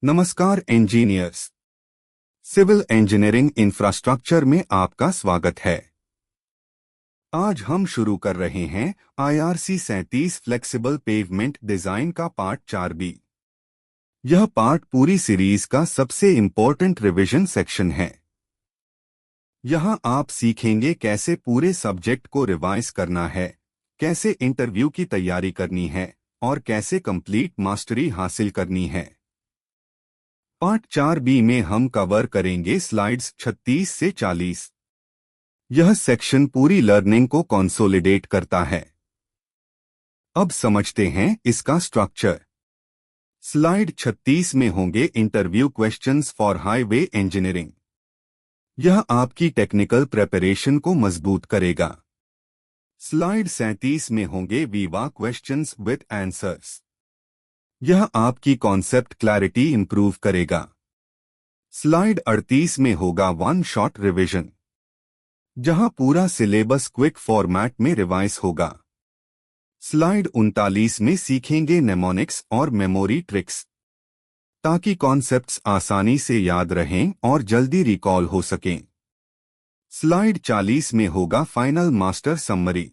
नमस्कार engineers. Civil engineering infrastructure में आपका स्वागत है। आज हम शुरू कर रहे हैं IRC 37 फ्लेक्सिबल पेवमेंट डिजाइन का पार्ट 4B। यह पार्ट पूरी सीरीज का सबसे इम्पोर्टेंट रिवीजन सेक्शन है। यहाँ आप सीखेंगे कैसे पूरे सब्जेक्ट को रिवाइज करना है, कैसे इंटरव्यू की तैयारी करनी है और कैसे कंप्लीट मास्टरी हासिल करनी है। पार्ट 4B में हम कवर करेंगे स्लाइड्स 36 से 40। यह सेक्शन पूरी लर्निंग को कंसोलिडेट करता है। अब समझते हैं इसका स्ट्रक्चर। स्लाइड 36 में होंगे interview questions for highway engineering. यह आपकी टेक्निकल प्रिपरेशन को मजबूत करेगा। स्लाइड 37 में होंगे वीवा क्वेश्चंस विद आंसर्स। यह आपकी कॉन्सेप्ट क्लैरिटी इंप्रूव करेगा। स्लाइड 38 में होगा वन शॉट रिवीजन, जहां पूरा सिलेबस क्विक फॉर्मेट में रिवाइज होगा। स्लाइड 39 में सीखेंगे नेमोनिक्स और मेमोरी ट्रिक्स, ताकि कॉन्सेप्ट्स आसानी से याद रहें और जल्दी रिकॉल हो सकें। स्लाइड 40 में होगा फाइनल मास्टर समरी,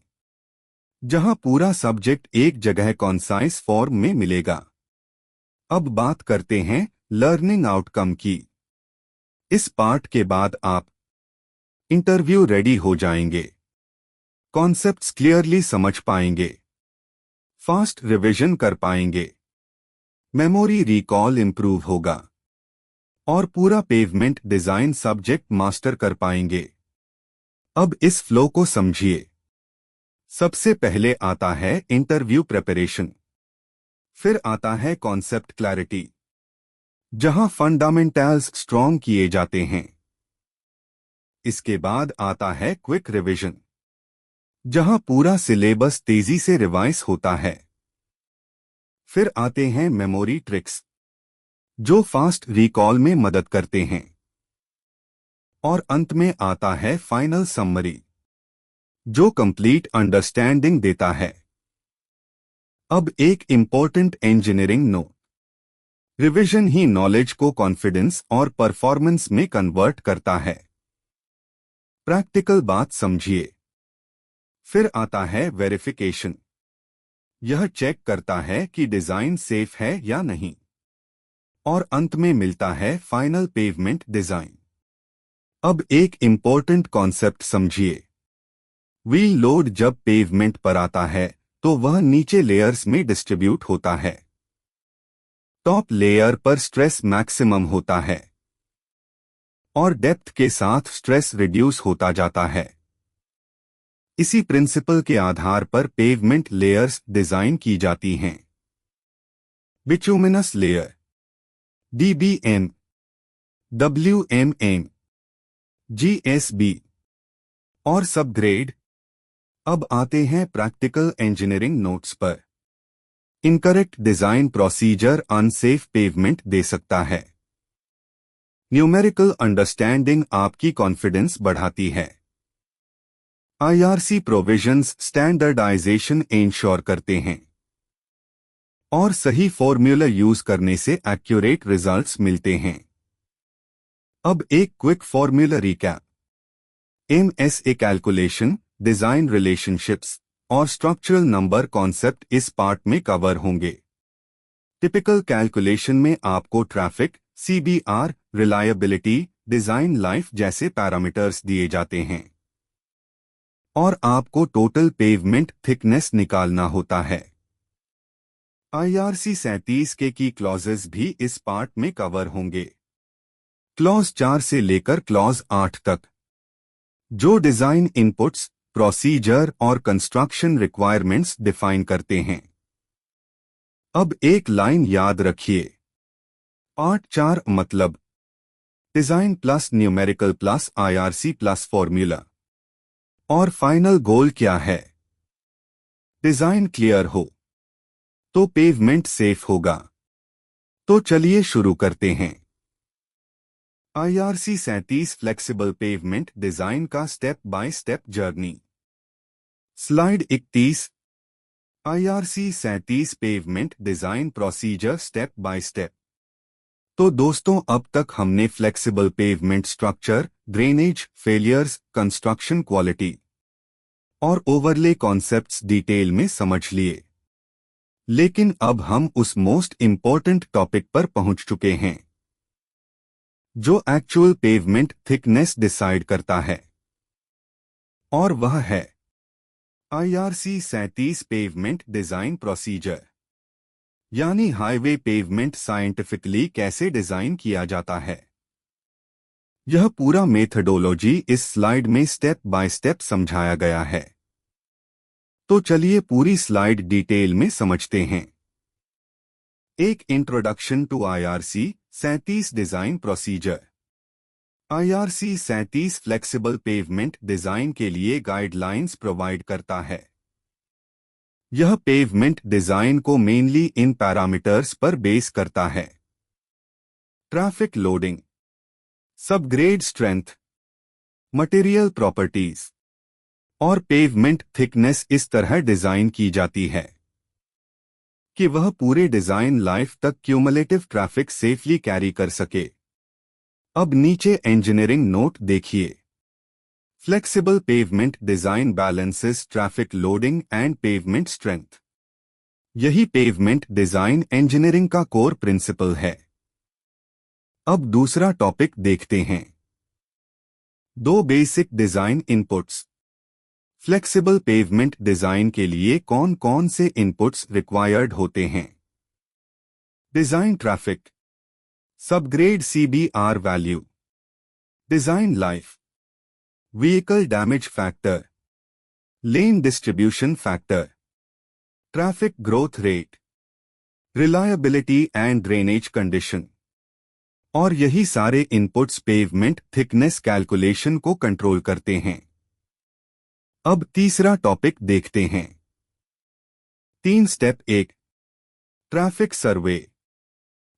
जहां पूरा सब्जेक्ट एक जगह कॉन्साइज फॉर्म में मिलेगा। अब बात करते हैं लर्निंग आउटकम की। इस पार्ट के बाद आप इंटरव्यू रेडी हो जाएंगे, कॉन्सेप्ट्स क्लियरली समझ पाएंगे, फास्ट रिवीजन कर पाएंगे, मेमोरी रिकॉल इंप्रूव होगा और पूरा पेवमेंट डिजाइन सब्जेक्ट मास्टर कर पाएंगे। अब इस फ्लो को समझिए। सबसे पहले आता है इंटरव्यू प्रिपरेशन, फिर आता है कॉन्सेप्ट क्लैरिटी, जहां फंडामेंटल्स स्ट्रॉन्ग किए जाते हैं। इसके बाद आता है क्विक रिवीजन, जहां पूरा सिलेबस तेजी से रिवाइज होता है। फिर आते हैं मेमोरी ट्रिक्स, जो फास्ट रिकॉल में मदद करते हैं। और अंत में आता है फाइनल समरी, जो कंप्लीट अंडरस्टैंडिंग देता है। अब एक इंपॉर्टेंट इंजीनियरिंग नोट। रिवीजन ही नॉलेज को कॉन्फिडेंस और परफॉर्मेंस में कन्वर्ट करता है। प्रैक्टिकल बात समझिए। फिर आता है वेरिफिकेशन। यह चेक करता है कि डिजाइन सेफ है या नहीं। और अंत में मिलता है फाइनल पेवमेंट डिजाइन। अब एक इंपॉर्टेंट कॉन्सेप्ट समझिए। व्हील लोड जब पेवमेंट पर आता है तो वह नीचे लेयर्स में डिस्ट्रीब्यूट होता है। टॉप लेयर पर स्ट्रेस मैक्सिमम होता है और डेप्थ के साथ स्ट्रेस रिड्यूस होता जाता है। इसी प्रिंसिपल के आधार पर पेवमेंट लेयर्स डिजाइन की जाती हैं। Bituminous layer, DBM, WMM, GSB और सबग्रेड। अब आते हैं प्रैक्टिकल इंजीनियरिंग नोट्स पर। Incorrect design procedure unsafe pavement दे सकता है। न्यूमेरिकल अंडरस्टैंडिंग आपकी कॉन्फिडेंस बढ़ाती है। IRC प्रोविजंस स्टैंडर्डाइजेशन इंश्योर करते हैं और सही फॉर्मूला यूज करने से एक्यूरेट रिजल्ट्स मिलते हैं। अब एक quick formula recap. MSA calculation, design relationships और स्ट्रक्चरल नंबर कॉन्सेप्ट इस पार्ट में कवर होंगे। टिपिकल कैलकुलेशन में आपको traffic, CBR, reliability, design life जैसे पैरामीटर्स दिए जाते हैं और आपको टोटल पेवमेंट थिकनेस निकालना होता है। IRC 37 के की क्लॉजेस भी इस पार्ट में कवर होंगे। क्लॉज 4 से लेकर क्लॉज 8 तक, जो डिजाइन इनपुट्स, प्रोसीजर और कंस्ट्रक्शन रिक्वायरमेंट्स डिफाइन करते हैं। अब एक लाइन याद रखिए। पार्ट 4 मतलब design plus numerical plus IRC plus formula. और फाइनल गोल क्या है? डिजाइन क्लियर हो तो पेवमेंट सेफ होगा। तो चलिए शुरू करते हैं। IRC 37 फ्लेक्सिबल पेवमेंट डिजाइन का step by step journey. Slide 31। IRC 37 pavement design procedure step by step. तो दोस्तों, अब तक हमने flexible pavement structure, drainage, failures, construction quality और ओवरले कॉन्सेप्ट्स डिटेल में समझ लिए। लेकिन अब हम उस मोस्ट इम्पॉर्टेंट टॉपिक पर पहुंच चुके हैं जो एक्चुअल पेवमेंट थिकनेस डिसाइड करता है, और वह है IRC 37 पेवमेंट डिजाइन प्रोसीजर, यानी हाईवे पेवमेंट साइंटिफिकली कैसे डिजाइन किया जाता है। यह पूरा मेथडोलॉजी इस स्लाइड में स्टेप बाय स्टेप समझाया गया है। तो चलिए पूरी स्लाइड डिटेल में समझते हैं। एक introduction to IRC 37 design procedure. IRC 37 flexible pavement design के लिए गाइडलाइंस प्रोवाइड करता है। यह पेवमेंट डिजाइन को मेनली इन पैरामीटर्स पर बेस करता है: traffic loading, subgrade strength, material properties और पेवमेंट थिकनेस इस तरह डिजाइन की जाती है कि वह पूरे डिजाइन लाइफ तक क्यूमुलेटिव ट्रैफिक सेफली कैरी कर सके। अब नीचे इंजीनियरिंग नोट देखिए। Flexible pavement design balances traffic loading and pavement strength. यही पेवमेंट डिजाइन इंजीनियरिंग का कोर प्रिंसिपल है। अब दूसरा टॉपिक देखते हैं। दो basic design inputs. Flexible pavement design के लिए कौन कौन से इनपुट्स रिक्वायर्ड होते हैं? Design traffic, subgrade CBR value, design life, vehicle damage factor, lane distribution factor, traffic growth rate, reliability and drainage condition. और यही सारे इनपुट्स पेवमेंट थिकनेस कैलकुलेशन को कंट्रोल करते हैं। अब तीसरा टॉपिक देखते हैं। 3 स्टेप। 1, ट्रैफिक सर्वे।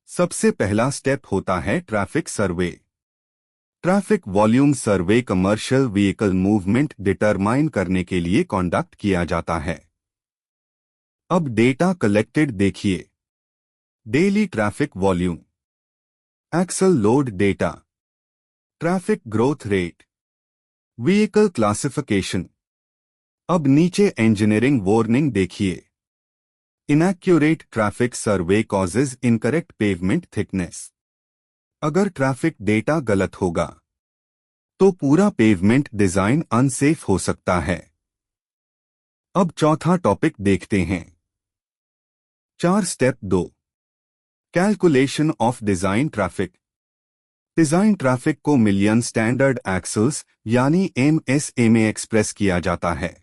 सबसे पहला स्टेप होता है traffic survey. Traffic volume survey commercial vehicle movement determine करने के लिए कंडक्ट किया जाता है। अब डेटा कलेक्टेड देखिए। Daily traffic volume, axle load data, traffic growth rate, vehicle classification. अब नीचे इंजीनियरिंग वार्निंग देखिए। Inaccurate traffic survey causes incorrect pavement thickness. अगर ट्रैफिक डेटा गलत होगा तो पूरा पेवमेंट डिजाइन अनसेफ हो सकता है। अब चौथा टॉपिक देखते हैं। 4 step 2, calculation of design traffic. Design traffic को मिलियन स्टैंडर्ड एक्सल्स यानी MSA में एक्सप्रेस किया जाता है।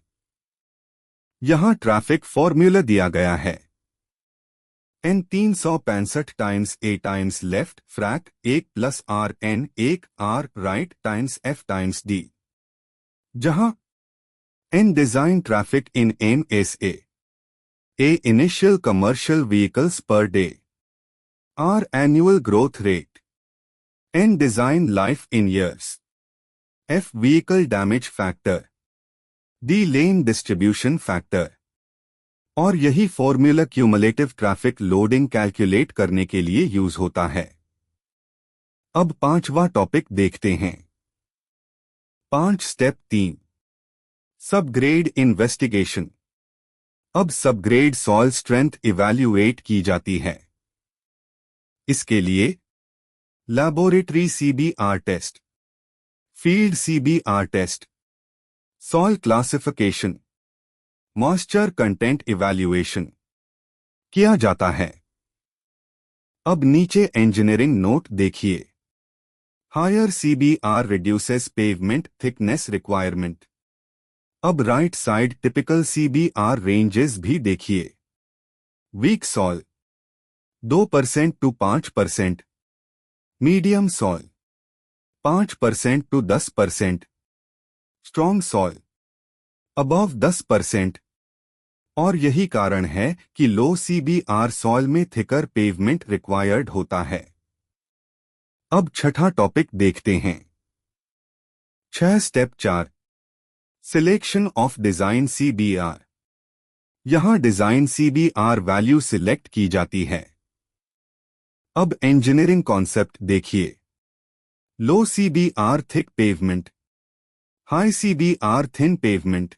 यहां ट्रैफिक फॉर्मूला दिया गया है: N 365 times A times left frac 1 plus R N 1 R right times F times D, जहां N design traffic in MSA, A initial commercial vehicles per day, R annual growth rate, N design life in years, F vehicle damage factor, D lane distribution factor. और यही formula cumulative traffic loading calculate करने के लिए use होता है। अब पांचवा topic देखते हैं। 5 स्टेप 3, सबग्रेड इन्वेस्टिगेशन। अब सबग्रेड सॉइल स्ट्रेंथ इवैल्यूएट की जाती है। इसके लिए laboratory CBR test, field CBR test, soil classification, moisture content evaluation किया जाता है। अब नीचे इंजीनियरिंग नोट देखिए। Higher CBR reduces pavement thickness requirement. अब right side typical CBR ranges भी देखिए। Weak soil 2% to 5%, medium soil 5% to 10%, strong soil above 10%। और यही कारण है कि लो CBR सॉइल में थिकर पेवमेंट रिक्वायर्ड होता है। अब छठा टॉपिक देखते हैं। 6 step 4, selection of design CBR। यहां डिजाइन CBR वैल्यू सिलेक्ट की जाती है। अब इंजीनियरिंग कॉन्सेप्ट देखिए। Low CBR thick pavement, high CBR thin pavement,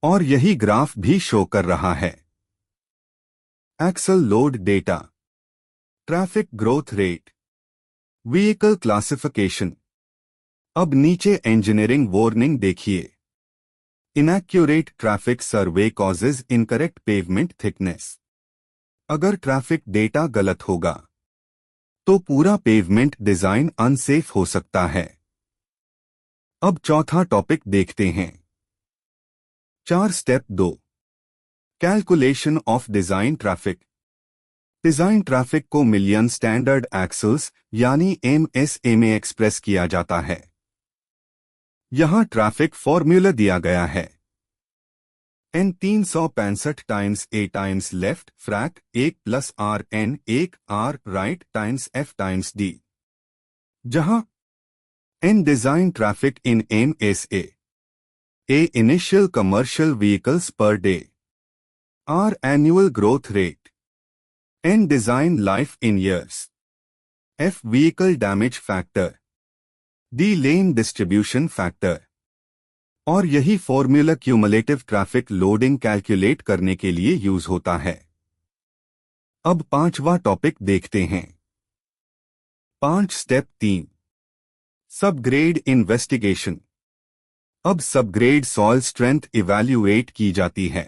और यही ग्राफ भी शो कर रहा है। Axle load data, traffic growth rate, vehicle classification. अब नीचे इंजीनियरिंग वार्निंग देखिए। Inaccurate traffic survey causes incorrect pavement thickness. अगर ट्रैफिक डेटा गलत होगा तो पूरा पेवमेंट डिजाइन अनसेफ हो सकता है। अब चौथा टॉपिक देखते हैं। 4 step 2, calculation of design traffic. Design traffic को मिलियन स्टैंडर्ड एक्सेल्स यानी एमएसए में एक्सप्रेस किया जाता है। यहां ट्रैफिक फॉर्मूला दिया गया है। n 365 times a times left frac 1 plus r n 1 r right times f times d, जहां n design traffic in MSA, a initial commercial vehicles per day, r annual growth rate, n design life in years, f vehicle damage factor, d lane distribution factor. और यही formula cumulative traffic loading calculate करने के लिए use होता है। अब पांचवा topic देखते हैं। 5 स्टेप 3, सबग्रेड इन्वेस्टिगेशन। अब सबग्रेड सॉइल स्ट्रेंथ इवैल्यूएट की जाती है।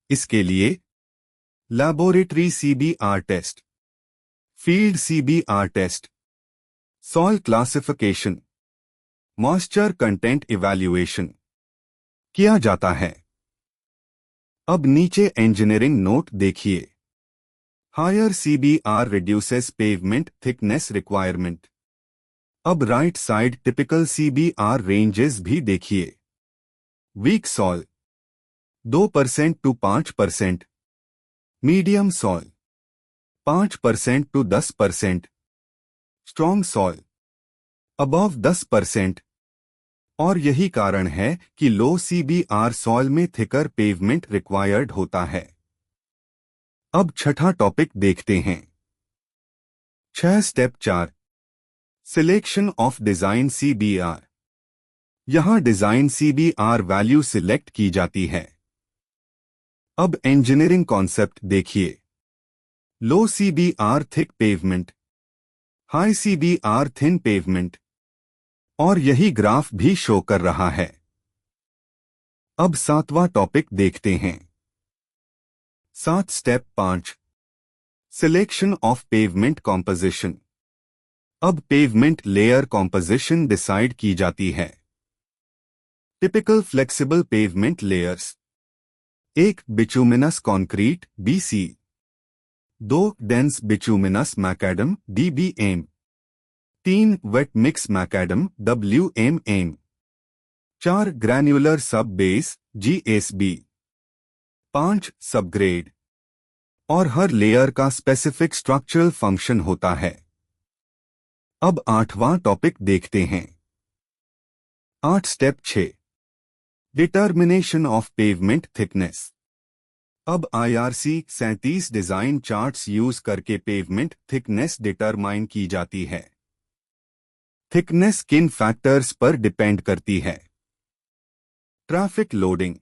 इसके लिए laboratory CBR test, field CBR test, soil classification, moisture content evaluation किया जाता है। अब नीचे इंजीनियरिंग नोट देखिए। Higher CBR reduces pavement thickness requirement. अब right side typical CBR ranges भी देखिए। Weak soil 2% to 5%, medium soil 5% to 10%, strong soil above 10%। और यही कारण है कि लो सीबीआर सॉइल में थिकर पेवमेंट रिक्वायर्ड होता है। अब छठा टॉपिक देखते हैं। 6 step 4, selection of design CBR. यहां डिजाइन सीबीआर वैल्यू सिलेक्ट की जाती है। अब इंजीनियरिंग कॉन्सेप्ट देखिए। Low CBR thick pavement, high CBR thin pavement, और यही ग्राफ भी शो कर रहा है। अब 7वां टॉपिक देखते हैं। 7 step 5, selection of pavement composition. अब पेवमेंट लेयर कॉम्पोजिशन डिसाइड की जाती है। Typical flexible pavement layers: 1 bituminous concrete BC, 2 dense bituminous macadam DBM, 3 wet mix macadam WMM, 4 granular sub base GSB, 5 subgrade. और हर लेयर का specific structural function होता है। अब 8वां टॉपिक देखते हैं। 8 step 6, determination of pavement thickness. अब IRC 37 डिजाइन चार्ट्स यूज करके पेवमेंट थिकनेस डिटरमाइन की जाती है। थिकनेस किन फैक्टर्स पर डिपेंड करती है? Traffic loading,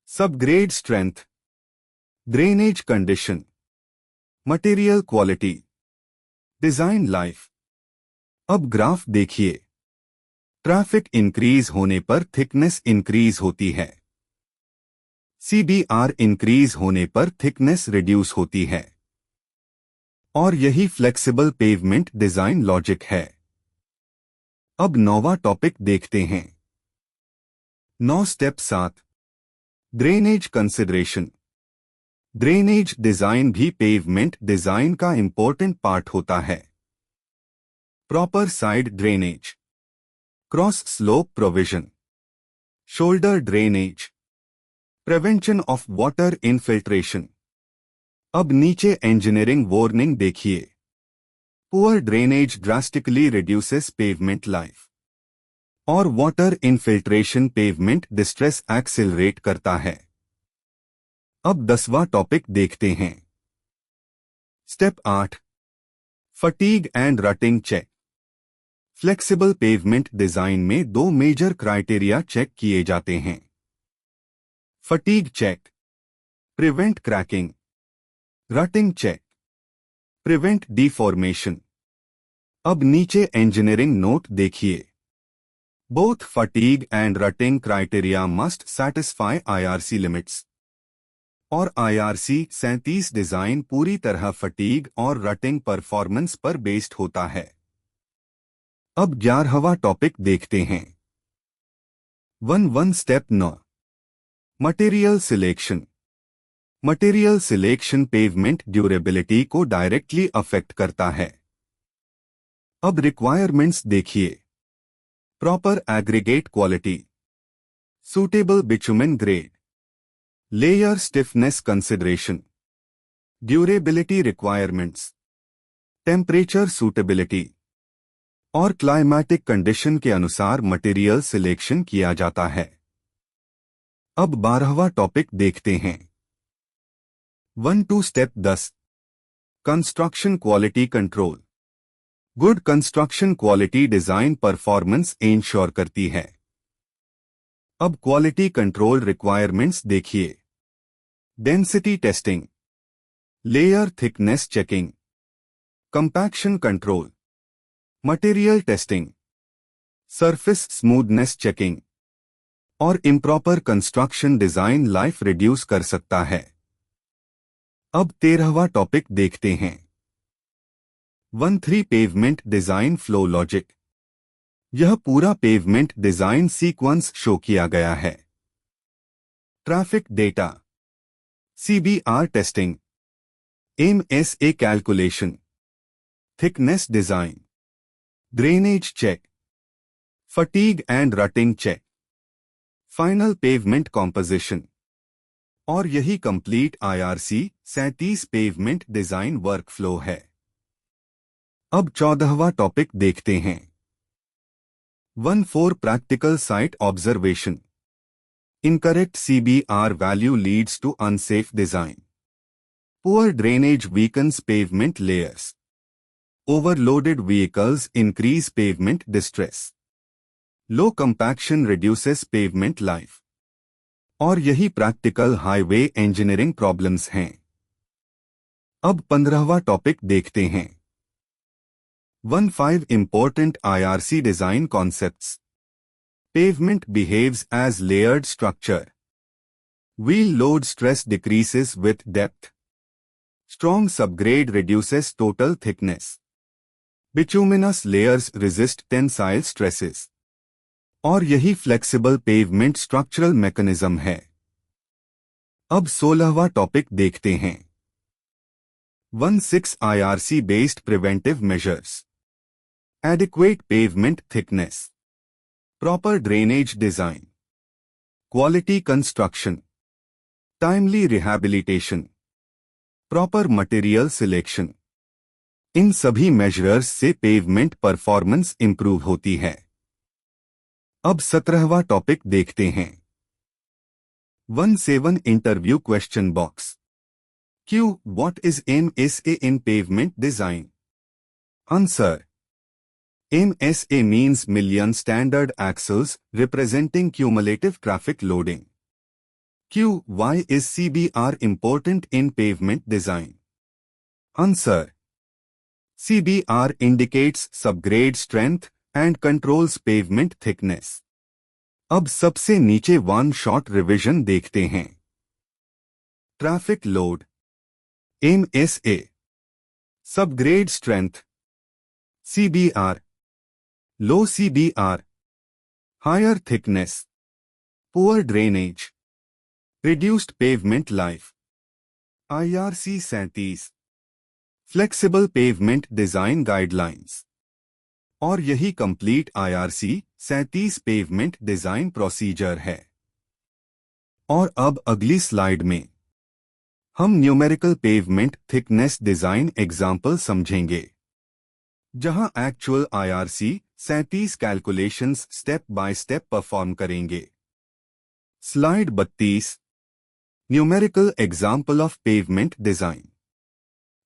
subgrade strength, drainage condition, material quality, design life. अब ग्राफ देखिए। ट्रैफिक इंक्रीज होने पर थिकनेस इंक्रीज होती है। सीबीआर इंक्रीज होने पर थिकनेस रिड्यूस होती है। और यही फ्लेक्सिबल पेवमेंट डिजाइन लॉजिक है। अब 9वां टॉपिक देखते हैं। 9 step 7, drainage consideration. Drainage design भी पेवमेंट डिजाइन का इंपॉर्टेंट पार्ट होता है। Proper side drainage, cross slope provision, shoulder drainage, prevention of water infiltration. अब नीचे इंजीनियरिंग वार्निंग देखिए। Poor drainage drastically reduces pavement life, और water infiltration pavement distress accelerate करता है। अब 10वां टॉपिक देखते हैं। Step 8 fatigue and rutting check. Flexible pavement design में दो मेजर क्राइटेरिया चेक किए जाते हैं। Fatigue check prevent cracking, rutting check prevent deformation. अब नीचे इंजीनियरिंग नोट देखिए। Both fatigue and rutting criteria must satisfy IRC limits. और आईआरसी 37 डिजाइन पूरी तरह फटीग और रटिंग परफॉर्मेंस पर बेस्ड होता है। अब 11वां टॉपिक देखते हैं। 1 step 9 material selection. Material selection pavement durability को डायरेक्टली अफेक्ट करता है। अब रिक्वायरमेंट्स देखिए। Proper aggregate quality, suitable bitumen grade, layer stiffness consideration, durability requirements, temperature suitability और क्लाइमेटिक कंडीशन के अनुसार मटेरियल सिलेक्शन किया जाता है। अब 12वां टॉपिक देखते हैं। 1 step 10 construction quality control. Good construction quality design performance ensure करती है। अब क्वालिटी कंट्रोल रिक्वायरमेंट्स देखिए। Density testing, layer thickness checking, compaction control, material testing, surface smoothness checking और improper construction design life reduce कर सकता है। अब 13वां टॉपिक देखते हैं। 1 पेवमेंट डिजाइन फ्लो लॉजिक। यह पूरा पेवमेंट डिजाइन सीक्वेंस शो किया गया है। Traffic data, CBR testing, MSA calculation, thickness design, drainage check, fatigue and rutting check, final pavement composition. और यही complete IRC 37 pavement design workflow है। अब 14वां टॉपिक देखते हैं। 1 practical site observation. Incorrect CBR value leads to unsafe design. Poor drainage weakens pavement layers. Overloaded vehicles increase pavement distress. Low compaction reduces pavement life. और यही practical highway engineering problems हैं। अब 15वां topic देखते हैं। 1 important IRC design concepts. Pavement behaves as layered structure. Wheel load stress decreases with depth. Strong subgrade reduces total thickness. Bituminous layers resist tensile stresses. और यही flexible pavement structural mechanism है। अब 16वां topic देखते हैं। 1 IRC based preventive measures. Adequate pavement thickness, proper drainage design, quality construction, timely rehabilitation, proper material selection। इन सभी measures से pavement performance improve होती है। अब 17वां टॉपिक देखते हैं। 1 interview question box. Q. What is MSA in pavement design? Answer. MSA means Million Standard Axles, representing cumulative traffic loading. Q. Why is CBR important in pavement design? Answer. CBR indicates subgrade strength and controls pavement thickness. अब सबसे नीचे one shot revision देखते हैं। Traffic load, MSA, subgrade strength, CBR, low CBR, higher thickness, poor drainage, reduced pavement life. IRC 37 flexible pavement design guidelines. और यही complete IRC 37 pavement design procedure है। और अब अगली स्लाइड में हम numerical pavement thickness design example समझेंगे, जहां actual IRC 37 calculations step by step perform करेंगे। Slide 32 numerical example of pavement design.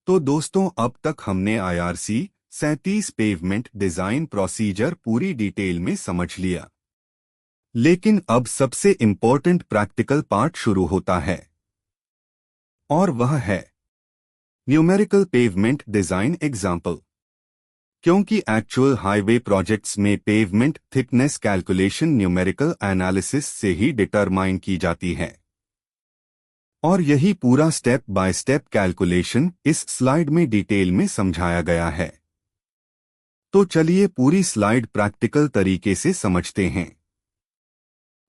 तो दोस्तों, अब तक हमने IRC 37 पेवमेंट डिजाइन प्रोसीजर पूरी डिटेल में समझ लिया। लेकिन अब सबसे इम्पोर्टेंट प्रैक्टिकल पार्ट शुरू होता है, और वह है न्यूमेरिकल पेवमेंट डिजाइन एग्जाम्पल। क्योंकि एक्चुअल हाईवे प्रोजेक्ट्स में pavement thickness calculation numerical analysis से ही डिटरमाइन की जाती है, और यही पूरा स्टेप बाय स्टेप कैलकुलेशन इस स्लाइड में डिटेल में समझाया गया है। तो चलिए पूरी स्लाइड प्रैक्टिकल तरीके से समझते हैं।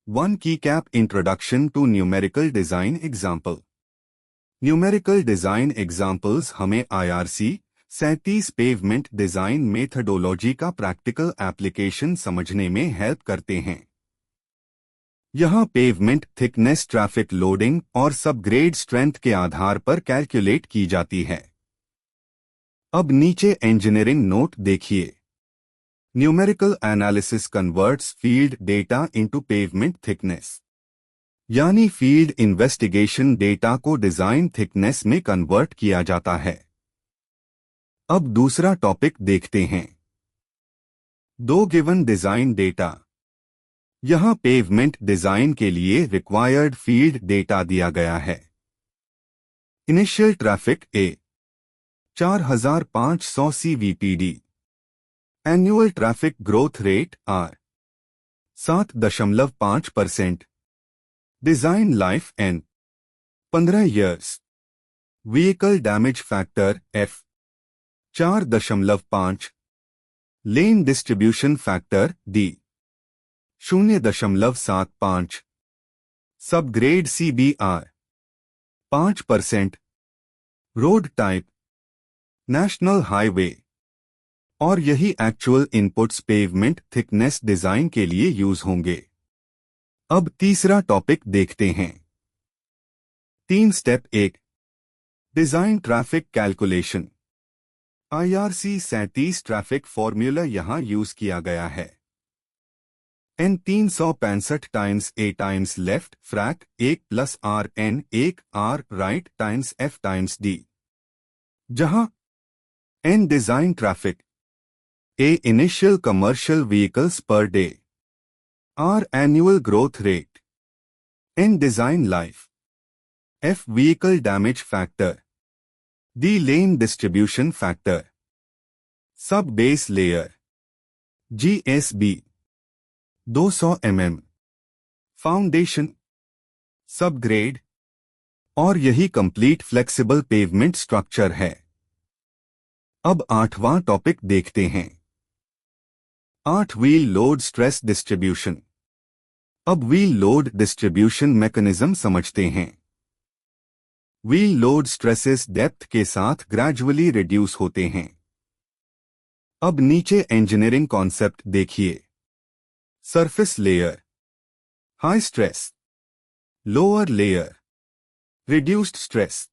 1 की cap introduction to numerical design example. Numerical design examples हमें IRC 37 पेवमेंट डिजाइन मेथडोलॉजी का प्रैक्टिकल एप्लीकेशन समझने में हेल्प करते हैं। यहां पेवमेंट थिकनेस ट्रैफिक लोडिंग और सबग्रेड स्ट्रेंथ के आधार पर कैलकुलेट की जाती है। अब नीचे इंजीनियरिंग नोट देखिए। Numerical analysis converts field data into pavement thickness, यानी फील्ड इन्वेस्टिगेशन डेटा को डिजाइन थिकनेस में कन्वर्ट किया जाता है। अब दूसरा टॉपिक देखते हैं। 2 गिवन डिजाइन डेटा। यहां पेवमेंट डिजाइन के लिए रिक्वायर्ड फील्ड डेटा दिया गया है। Initial traffic A 4500 CVPD, annual traffic growth rate R 7.5%, design life N 15 years, vehicle damage factor F 4.5, lane distribution factor D 0.75, subgrade CBR 5%, road type national highway, और यही actual inputs pavement thickness design के लिए use होंगे। अब तीसरा topic देखते हैं। 3 step 1 design traffic calculation. IRC 37 traffic formula यहां यूज किया गया है। N 365 times A times left frac 1 plus R N 1 R right times F times D, जहां N design traffic, A initial commercial vehicles per day, R annual growth rate, N design life, F vehicle damage factor, D lane distribution factor, sub base layer GSB 200 mm, foundation, subgrade, और यही complete flexible pavement structure है। अब 8वां topic देखते हैं। 8 wheel load stress distribution. अब wheel load distribution mechanism समझते हैं। व्हील लोड स्ट्रेसेस डेप्थ के साथ ग्रेजुअली रिड्यूस होते हैं। अब नीचे इंजीनियरिंग कॉन्सेप्ट देखिए। Surface layer high stress, lower layer reduced stress,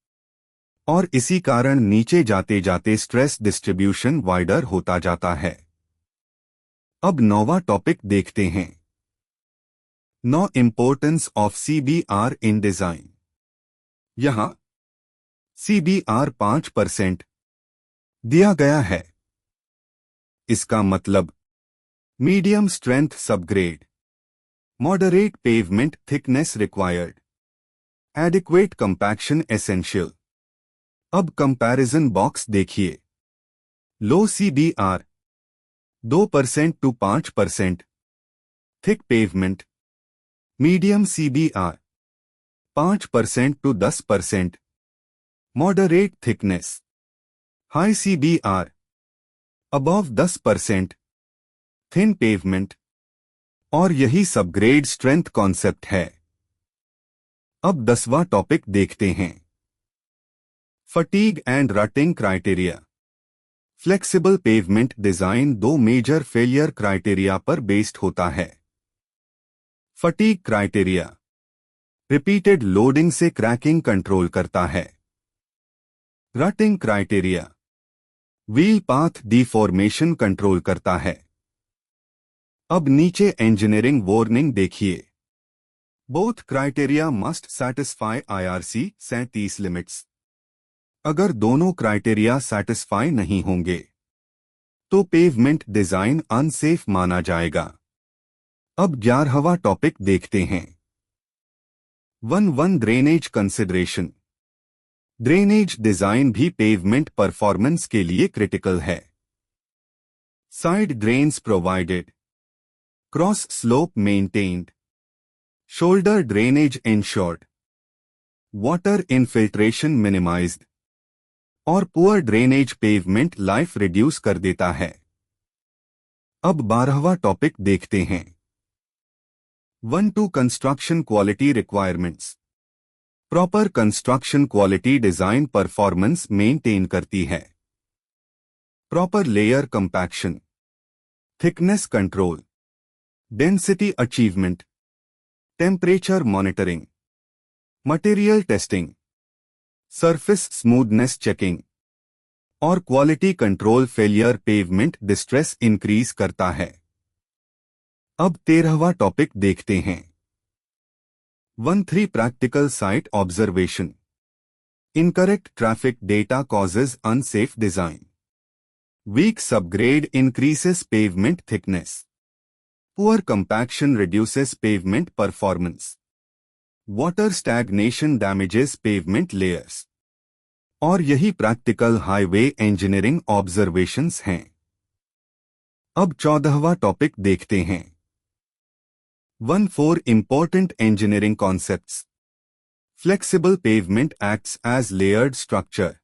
और इसी कारण नीचे जाते जाते स्ट्रेस डिस्ट्रीब्यूशन वाइडर होता जाता है। अब 9वां टॉपिक देखते हैं। 9 importance of CBR in design. यहां CBR 5% दिया गया है। इसका मतलब medium strength subgrade, moderate pavement thickness required, adequate compaction essential. अब कंपैरिजन बॉक्स देखिए। Low CBR 2% to 5%, thick pavement, medium CBR 5% to 10%, moderate thickness, high CBR above 10%, thin pavement, और यही सबग्रेड स्ट्रेंथ कॉन्सेप्ट है। अब 10वां टॉपिक देखते हैं। Fatigue and rutting criteria. Flexible pavement design 2 major failure criteria पर based होता है। फटीग क्राइटेरिया रिपीटेड लोडिंग से क्रैकिंग कंट्रोल करता है। Rutting criteria wheel path deformation control करता है। अब नीचे इंजीनियरिंग वार्निंग देखिए। Both criteria must satisfy IRC 37 limits. अगर दोनों क्राइटेरिया सैटिस्फाई नहीं होंगे तो पेवमेंट डिजाइन अनसेफ माना जाएगा। अब 11वां टॉपिक देखते हैं। 1 ड्रेनेज कंसिडरेशन। ड्रेनेज डिजाइन भी पेवमेंट परफॉर्मेंस के लिए क्रिटिकल है। Side drains provided, cross slope maintained, shoulder drainage ensured, water infiltration minimized और poor drainage pavement life reduce कर देता है। अब 12वां टॉपिक देखते हैं। 1 construction quality requirements. Proper construction quality design performance maintain करती है। Proper layer compaction, thickness control, density achievement, temperature monitoring, material testing, surface smoothness checking और quality control failure pavement distress increase करता है। अब 13वां टॉपिक देखते हैं। 1 practical site observation. Incorrect traffic data causes unsafe design. Weak subgrade increases pavement thickness. Poor compaction reduces pavement performance. Water stagnation damages pavement layers. और यही practical highway engineering observations हैं। अब 14वां टॉपिक देखते हैं। 1 important engineering concepts. Flexible pavement acts as layered structure.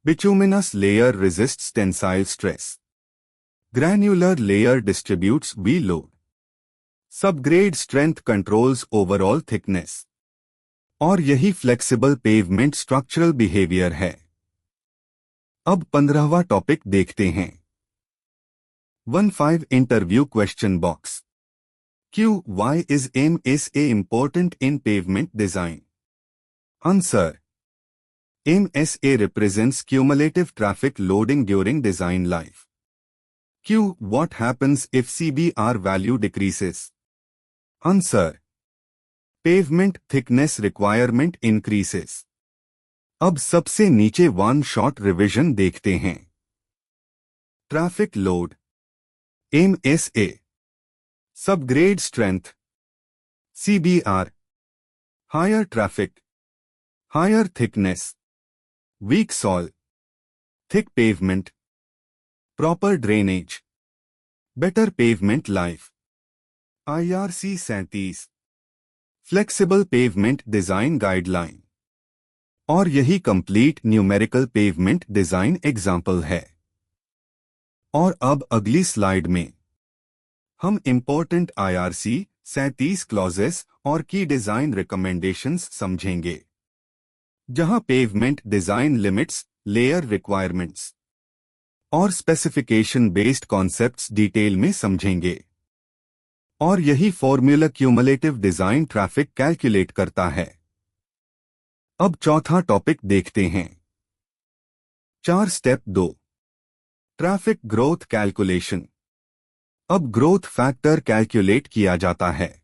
Bituminous layer resists tensile stress. Granular layer distributes we load. Subgrade strength controls overall thickness. और यही flexible pavement structural behaviour है। अब 15वां topic देखते हैं। 1 interview question box. Why is MSA important in pavement design? Answer. MSA represents cumulative traffic loading during design life. What happens if CBR value decreases? Answer. Pavement thickness requirement increases. अब सबसे नीचे one shot revision देखते हैं। Traffic load, MSA, subgrade strength, CBR, higher traffic, higher thickness, weak soil, thick pavement, proper drainage, better pavement life. IRC 37 flexible pavement design guideline. और यही complete numerical pavement design example है। और अब अगली slide में हम इंपॉर्टेंट IRC 37 क्लॉजेस और की डिजाइन रिकमेंडेशंस समझेंगे, जहां pavement design limits, layer requirements और स्पेसिफिकेशन बेस्ड कॉन्सेप्ट्स डिटेल में समझेंगे। और यही formula cumulative design traffic calculate करता है। अब चौथा टॉपिक देखते हैं। 4 स्टेप 2 ट्रैफिक ग्रोथ कैलकुलेशन। अब ग्रोथ फैक्टर कैलकुलेट किया जाता है।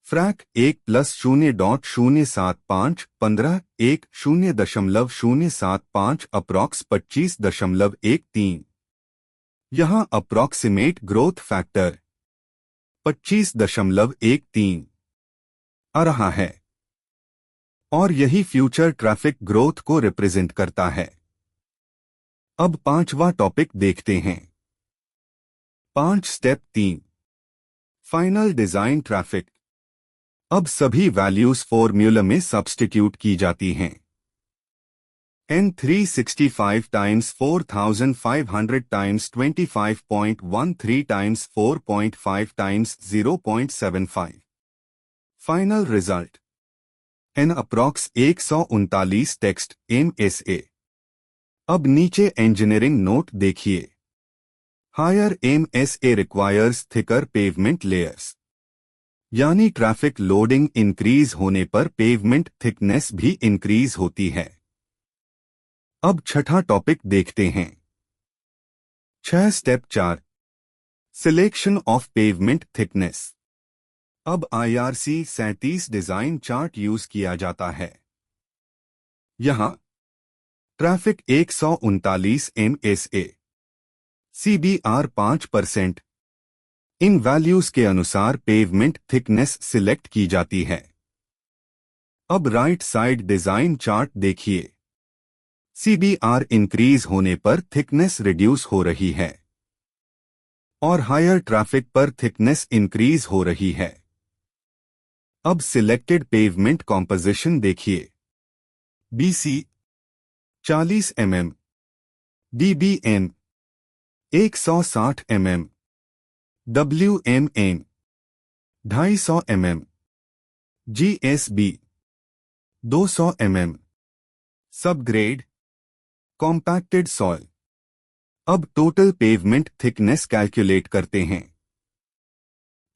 फ्रैक 1 + 0.075 15 1 0.075 अप्रॉक्स 25.13। यहां अप्रॉक्सीमेट ग्रोथ फैक्टर 25.13 आ रहा है। और यही फ्यूचर ट्रैफिक ग्रोथ को रिप्रेजेंट करता है। अब 5वां टॉपिक देखते हैं। 5 स्टेप 3 फाइनल डिजाइन ट्रैफिक। अब सभी वैल्यूज फॉर्मूला में सब्स्टिट्यूट की जाती हैं। N365 × 4500 × 25.13 × 4.5 × 0.75। Final result N approx 139 text MSA। अब नीचे इंजीनियरिंग नोट देखिए। Higher MSA requires thicker pavement layers, यानी ट्रैफिक लोडिंग इंक्रीज होने पर पेवमेंट थिकनेस भी इंक्रीज होती है। अब छठा टॉपिक देखते हैं। 6 step 4 selection of pavement thickness. अब IRC 37 डिजाइन चार्ट यूज किया जाता है। यहां ट्रैफिक 139 MSA, CBR 5%। इन वैल्यूज के अनुसार पेवमेंट थिकनेस सिलेक्ट की जाती है। अब राइट साइड डिजाइन चार्ट देखिए। CBR इंक्रीज होने पर थिकनेस रिड्यूस हो रही है और हायर ट्रैफिक पर थिकनेस इंक्रीज हो रही है। अब सिलेक्टेड पेवमेंट कॉम्पोजिशन देखिए। BC 40 mm, DBN 160 mm, WMN 250 mm, GSB 200 mm। Subgrade compacted soil. अब टोटल पेवमेंट थिकनेस कैलकुलेट करते हैं।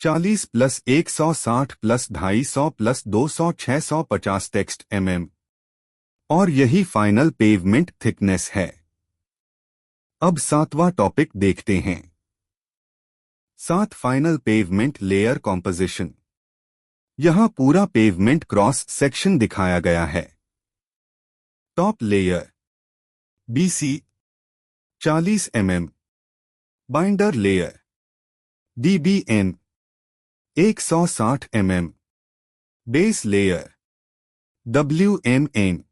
40 plus 160 plus 250 plus 200 650 text mm, और यही फाइनल पेवमेंट थिकनेस है। अब सातवां टॉपिक देखते हैं। 7 फाइनल पेवमेंट लेयर कॉम्पोजिशन। यहां पूरा पेवमेंट क्रॉस सेक्शन दिखाया गया है। Top layer BC 40 mm, binder layer DBN 160 mm, base layer WMN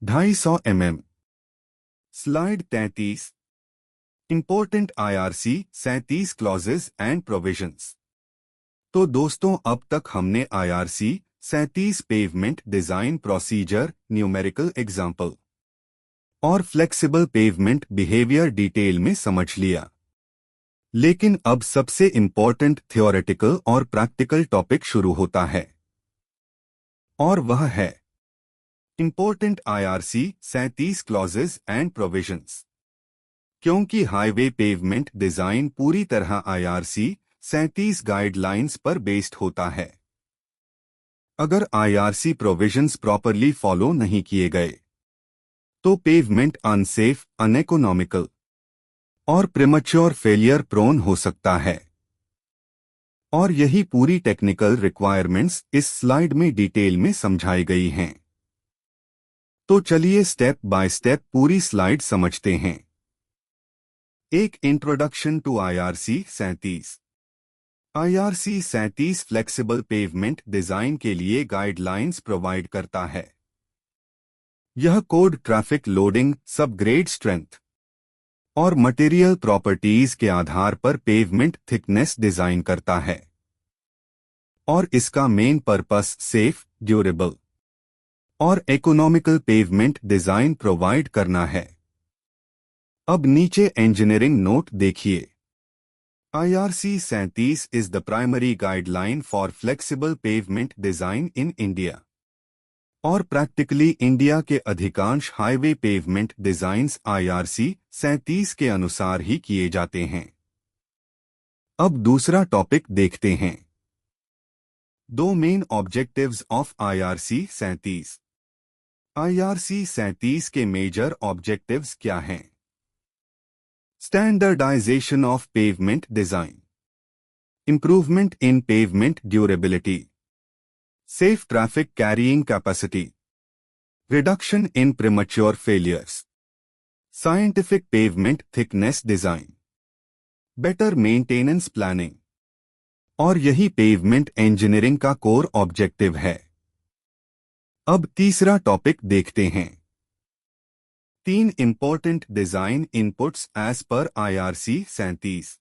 250 mm। Slide 33। Important IRC 37 clauses and provisions. तो दोस्तों, अब तक हमने IRC 37 pavement design procedure, numerical example और फ्लेक्सिबल पेवमेंट बिहेवियर डिटेल में समझ लिया। लेकिन अब सबसे इंपॉर्टेंट थ्योरेटिकल और प्रैक्टिकल टॉपिक शुरू होता है, और वह है important IRC 37 clauses and provisions. क्योंकि हाईवे पेवमेंट डिजाइन पूरी तरह IRC 37 गाइडलाइंस पर बेस्ड होता है। अगर IRC प्रोविजंस प्रॉपरली फॉलो नहीं किए गए तो पेवमेंट अनसेफ, अनइकोनॉमिकल और प्रीमैच्योर फेलियर प्रोन हो सकता है। और यही पूरी टेक्निकल रिक्वायरमेंट्स इस स्लाइड में डिटेल में समझाई गई हैं। तो चलिए स्टेप बाय स्टेप पूरी स्लाइड समझते हैं। एक introduction to IRC 37। IRC 37 flexible pavement design के लिए गाइडलाइंस प्रोवाइड करता है। यह code traffic loading, subgrade strength और मटेरियल प्रॉपर्टीज के आधार पर पेवमेंट थिकनेस डिजाइन करता है, और इसका मेन पर्पस सेफ, ड्यूरेबल और इकोनॉमिकल पेवमेंट डिजाइन प्रोवाइड करना है। अब नीचे इंजीनियरिंग नोट देखिए। IRC 37 is the primary guideline for flexible pavement design in India। और प्रैक्टिकली इंडिया के अधिकांश हाईवे पेवमेंट डिजाइन्स IRC 37 के अनुसार ही किए जाते हैं। अब दूसरा टॉपिक देखते हैं। दो main objectives of IRC 37। IRC 37 के मेजर ऑब्जेक्टिव्स क्या हैं? Standardization of pavement design, improvement in pavement durability, safe traffic carrying capacity, reduction in premature failures, scientific pavement thickness design, better maintenance planning। और यही pavement engineering का core objective है। अब तीसरा topic देखते हैं। 3 important design inputs as per IRC 37।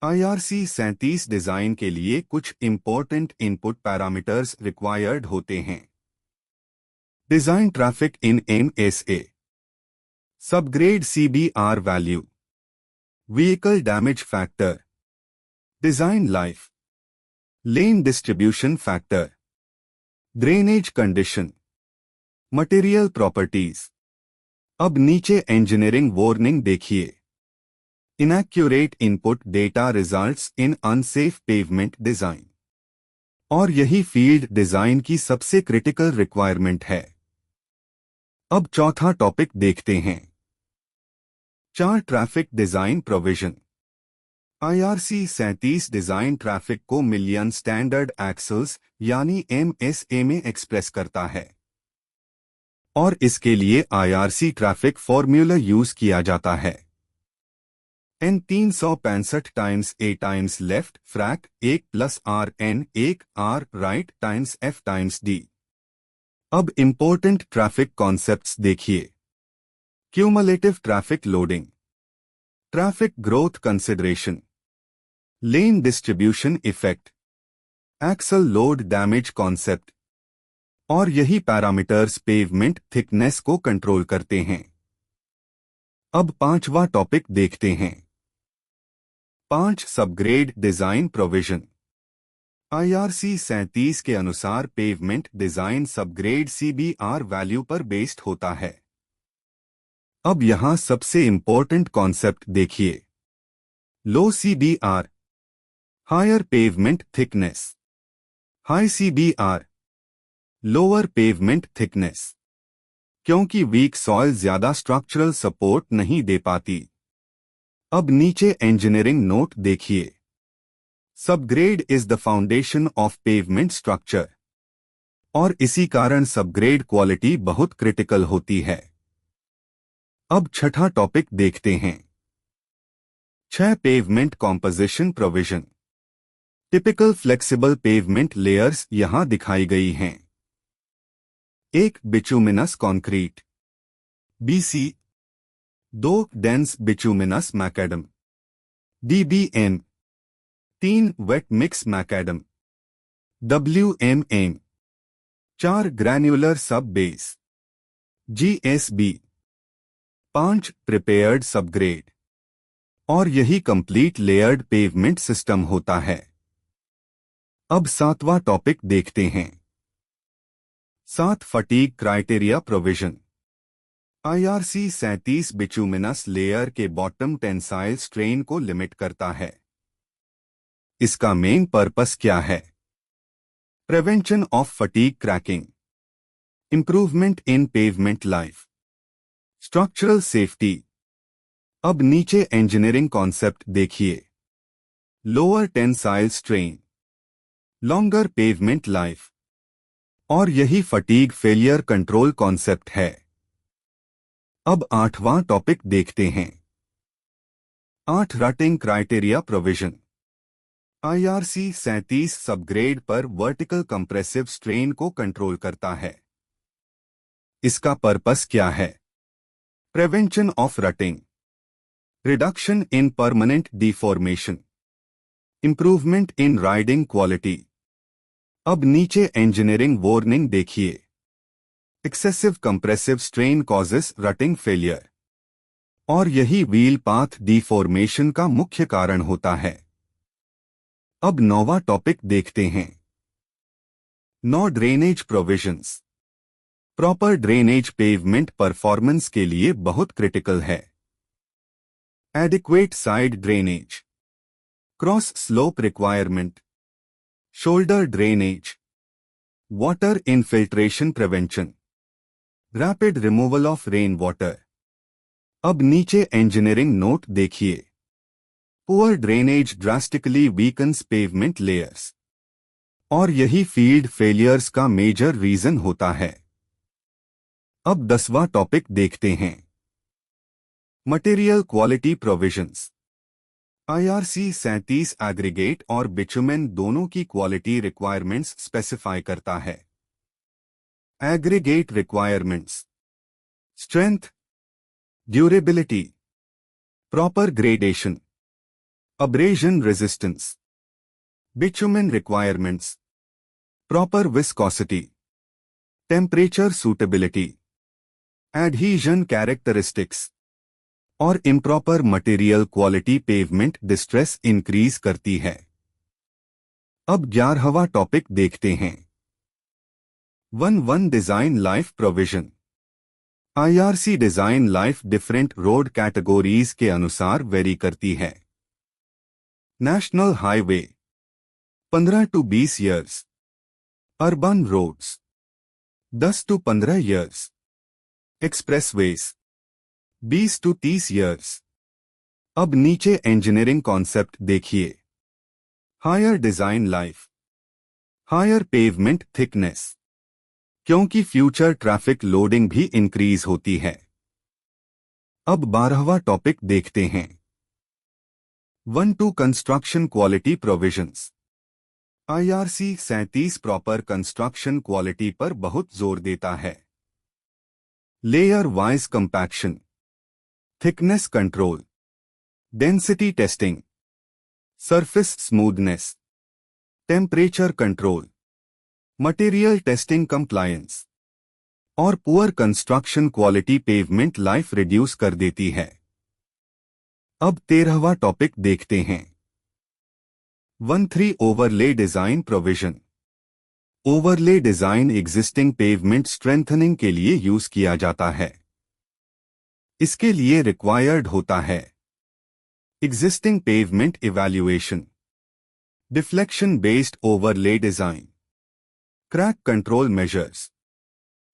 IRC 37 design के लिए कुछ इंपॉर्टेंट इनपुट पैरामीटर्स रिक्वायर्ड होते हैं। Design traffic in MSA, subgrade CBR value, vehicle damage factor, design life, lane distribution factor, drainage condition, material properties. अब नीचे engineering warning देखिए। Inaccurate input data results in unsafe pavement design. और यही field design की सबसे critical requirement है। अब चौथा टॉपिक देखते हैं। 4 traffic design provision. IRC 37 design traffic को मिलियन स्टैंडर्ड एक्सेल्स यानी MSA में एक्सप्रेस करता है। और इसके लिए IRC ट्रैफिक फॉर्मूला यूज किया जाता है। N 365 times A times left frac 1 plus R N 1 R right times F times D। अब इंपॉर्टेंट ट्रैफिक कॉन्सेप्ट्स देखिए। Cumulative traffic loading, traffic growth consideration, lane distribution effect, axle load damage concept, और यही parameters pavement thickness को control करते हैं। अब पांचवा topic देखते हैं। 5 सबग्रेड डिजाइन प्रोविजन। IRC 37 के अनुसार pavement design subgrade CBR value पर बेस्ड होता है। अब यहां सबसे इंपॉर्टेंट कॉन्सेप्ट देखिए। Low CBR, higher pavement thickness, high CBR, lower pavement thickness, क्योंकि वीक सॉइल ज्यादा स्ट्रक्चरल सपोर्ट नहीं दे पाती। अब नीचे इंजीनियरिंग नोट देखिए। Subgrade is the foundation of pavement structure, और इसी कारण सबग्रेड क्वालिटी बहुत क्रिटिकल होती है। अब छठा टॉपिक देखते हैं। 6 pavement composition provision. Typical flexible pavement layers यहां दिखाई गई हैं। 1 bituminous concrete BC, 2 dense bituminous macadam DBM, 3 wet mix macadam WMM, 4 granular sub base GSB, 5 prepared subgrade, और यही कंप्लीट लेयर्ड पेवमेंट सिस्टम होता है। अब सातवां टॉपिक देखते हैं। 7 fatigue criteria provision. IRC 37 bituminous layer के बॉटम टेंसाइल स्ट्रेन को लिमिट करता है। इसका मेन पर्पस क्या है? Prevention of fatigue cracking, improvement in pavement life, structural safety. अब नीचे इंजीनियरिंग कॉन्सेप्ट देखिए। Lower tensile strain, longer pavement life, और यही फटीग फेलियर कंट्रोल कॉन्सेप्ट है। अब आठवां टॉपिक देखते हैं। 8 rutting criteria provision. IRC 37 subgrade पर वर्टिकल कंप्रेसिव स्ट्रेन को कंट्रोल करता है। इसका पर्पस क्या है? Prevention of rutting, reduction in permanent deformation, improvement in riding quality. अब नीचे इंजीनियरिंग वार्निंग देखिए। Excessive compressive strain causes rutting failure, और यही व्हील पाथ डिफॉर्मेशन का मुख्य कारण होता है। अब 9वां टॉपिक देखते हैं। 9 drainage provisions. Proper drainage pavement performance के लिए बहुत क्रिटिकल है। Adequate side drainage, cross slope requirement, shoulder drainage, water infiltration prevention, rapid removal of rain water. अब नीचे इंजीनियरिंग नोट देखिए। Poor drainage drastically weakens pavement layers, और यही field failures का मेजर रीजन होता है। अब 10वां टॉपिक देखते हैं। Material quality provisions. IRC 37 aggregate और बिचुमेन दोनों की क्वालिटी रिक्वायरमेंट्स स्पेसिफाई करता है। Aggregate requirements: strength, durability, proper gradation, abrasion resistance. Bitumen requirements: proper viscosity, temperature suitability, adhesion characteristics, और improper material quality pavement distress increase करती है। अब 11वां टॉपिक देखते हैं। 1 design life provision. IRC design life different road categories के अनुसार vary करती है। National highway 15 to 20 years, urban roads 10 to 15 years, expressways 20 to 30 years. अब नीचे इंजीनियरिंग कॉन्सेप्ट देखिए। Higher design life, higher pavement thickness, क्योंकि फ्यूचर ट्रैफिक लोडिंग भी increase होती है। अब 12वां टॉपिक देखते हैं। 1-2 construction quality provisions. IRC 37 proper construction quality पर बहुत जोर देता है। Layer wise compaction, thickness control, density testing, surface smoothness, temperature control, material testing compliance और poor construction quality pavement life reduce कर देती है। अब 13वां टॉपिक देखते हैं। 1-3 overlay design provision. Overlay design existing pavement strengthening के लिए यूज किया जाता है। इसके लिए रिक्वायर्ड होता है existing pavement evaluation, deflection based overlay design, crack control measures,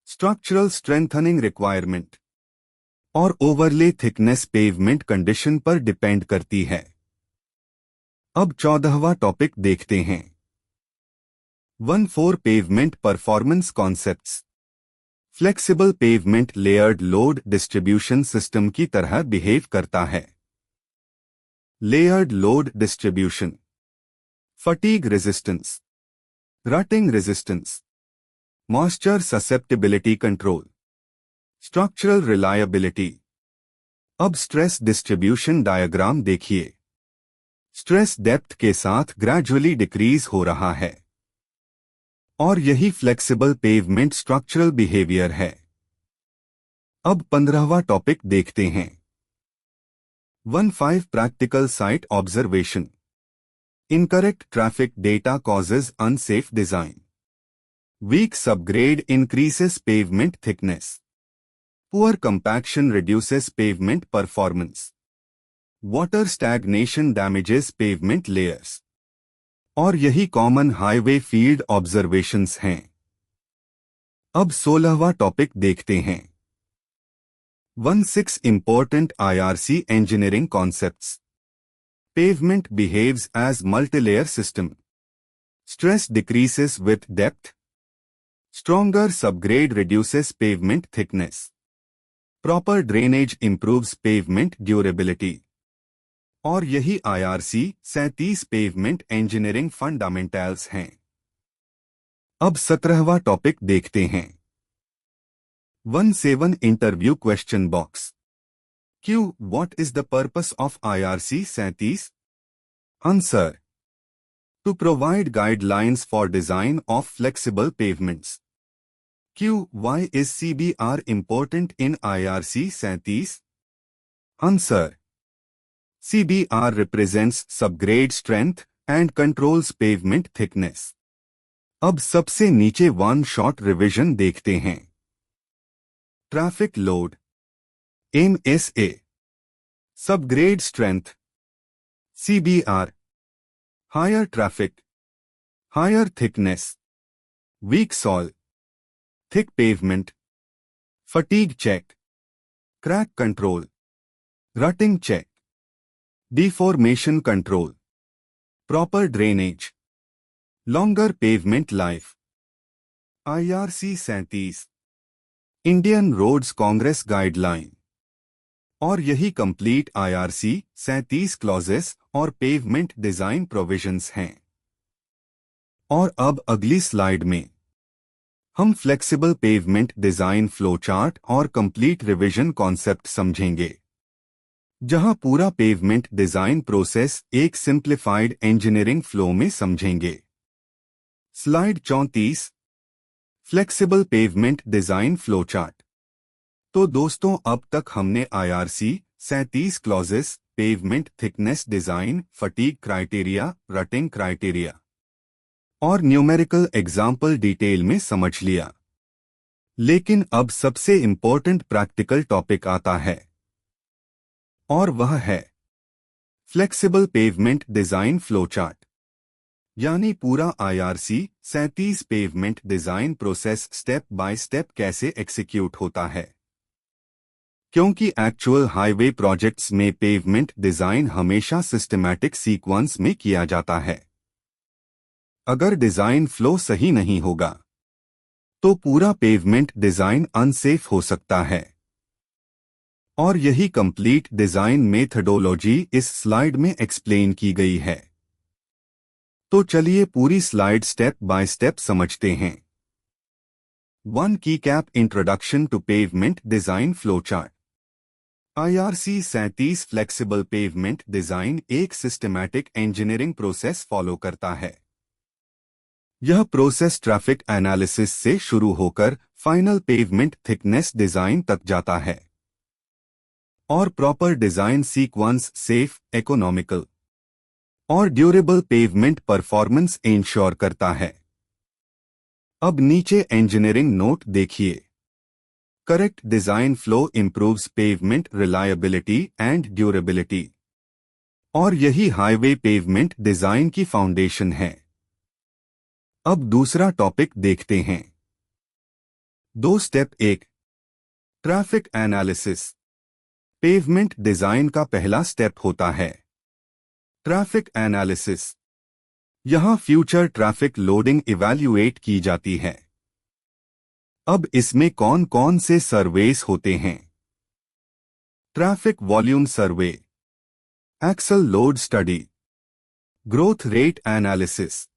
structural strengthening requirement और ओवरले थिकनेस पेवमेंट कंडीशन पर डिपेंड करती है। अब 14वां टॉपिक देखते हैं। 1-4 pavement performance concepts. Flexible pavement layered load distribution system की तरह बिहेव करता है। Layered load distribution, fatigue resistance, rutting resistance, moisture susceptibility control, structural reliability. अब स्ट्रेस डिस्ट्रीब्यूशन डायग्राम देखिए। स्ट्रेस डेप्थ के साथ ग्रेजुअली डिक्रीज हो रहा है और यही फ्लेक्सिबल पेवमेंट स्ट्रक्चरल बिहेवियर है। अब 15वां टॉपिक देखते हैं। 1-5 practical site observation. Incorrect traffic data causes unsafe design. Weak subgrade increases pavement thickness. Poor compaction reduces pavement performance. Water stagnation damages pavement layers. और यही कॉमन हाईवे फील्ड ऑब्जर्वेशंस हैं। अब 16वां topic देखते हैं। 1-6 important IRC engineering concepts. Pavement behaves as multi-layer system. Stress decreases with depth. Stronger subgrade reduces pavement thickness. Proper drainage improves pavement durability. और यही IRC 37 pavement engineering fundamentals हैं। अब 17वां topic देखते हैं। 1-7 interview question box. Q. What is the purpose of IRC 37? Answer. To provide guidelines for design of flexible pavements. Q. Why is CBR important in IRC 37? Answer. CBR represents subgrade strength and controls pavement thickness. अब सबसे नीचे one shot revision देखते हैं। Traffic load, MSA, subgrade strength, CBR, higher traffic, higher thickness, weak soil, thick pavement, fatigue check, crack control, rutting check, deformation control, proper drainage, longer pavement life. IRC 37, Indian roads congress guideline. और यही complete IRC 37 clauses और pavement design provisions हैं। और अब अगली slide में हम flexible pavement design flow chart और कंप्लीट रिवीजन कॉन्सेप्ट समझेंगे, जहां पूरा पेवमेंट डिजाइन प्रोसेस एक सिंप्लीफाइड इंजीनियरिंग फ्लो में समझेंगे। Slide 34, flexible pavement design flow chart. तो दोस्तों, अब तक हमने IRC 37 clauses, pavement thickness design, fatigue criteria, rutting criteria और न्यूमेरिकल एग्जाम्पल डिटेल में समझ लिया। लेकिन अब सबसे इंपॉर्टेंट प्रैक्टिकल टॉपिक आता है, और वह है flexible pavement design flow chart, यानी पूरा IRC 37 pavement design process step by step कैसे एग्जीक्यूट होता है। क्योंकि एक्चुअल हाईवे प्रोजेक्ट्स में पेवमेंट डिजाइन हमेशा सिस्टमैटिक सीक्वेंस में किया जाता है। अगर डिजाइन फ्लो सही नहीं होगा तो पूरा पेवमेंट डिजाइन अनसेफ हो सकता है। और यही कंप्लीट डिजाइन मेथडोलॉजी इस स्लाइड में एक्सप्लेन की गई है। तो चलिए पूरी स्लाइड स्टेप बाय स्टेप समझते हैं। 1 की cap introduction to pavement design flowchart. IRC 37 flexible pavement design एक सिस्टमैटिक इंजीनियरिंग प्रोसेस फॉलो करता है। यह प्रोसेस ट्रैफिक एनालिसिस से शुरू होकर फाइनल पेवमेंट थिकनेस डिजाइन तक जाता है और proper design sequence safe, economical और ड्यूरेबल पेवमेंट परफॉर्मेंस इंश्योर करता है। अब नीचे इंजीनियरिंग नोट देखिए। Correct design flow improves pavement reliability and durability और यही हाईवे पेवमेंट डिजाइन की फाउंडेशन है। अब दूसरा टॉपिक देखते हैं। 2 step 1 traffic analysis. Pavement design का पहला स्टेप होता है ट्रैफिक एनालिसिस। यहां फ्यूचर ट्रैफिक लोडिंग इवैल्यूएट की जाती है। अब इसमें कौन कौन से सर्वेस होते हैं? Traffic volume survey, axle load study, growth rate analysis,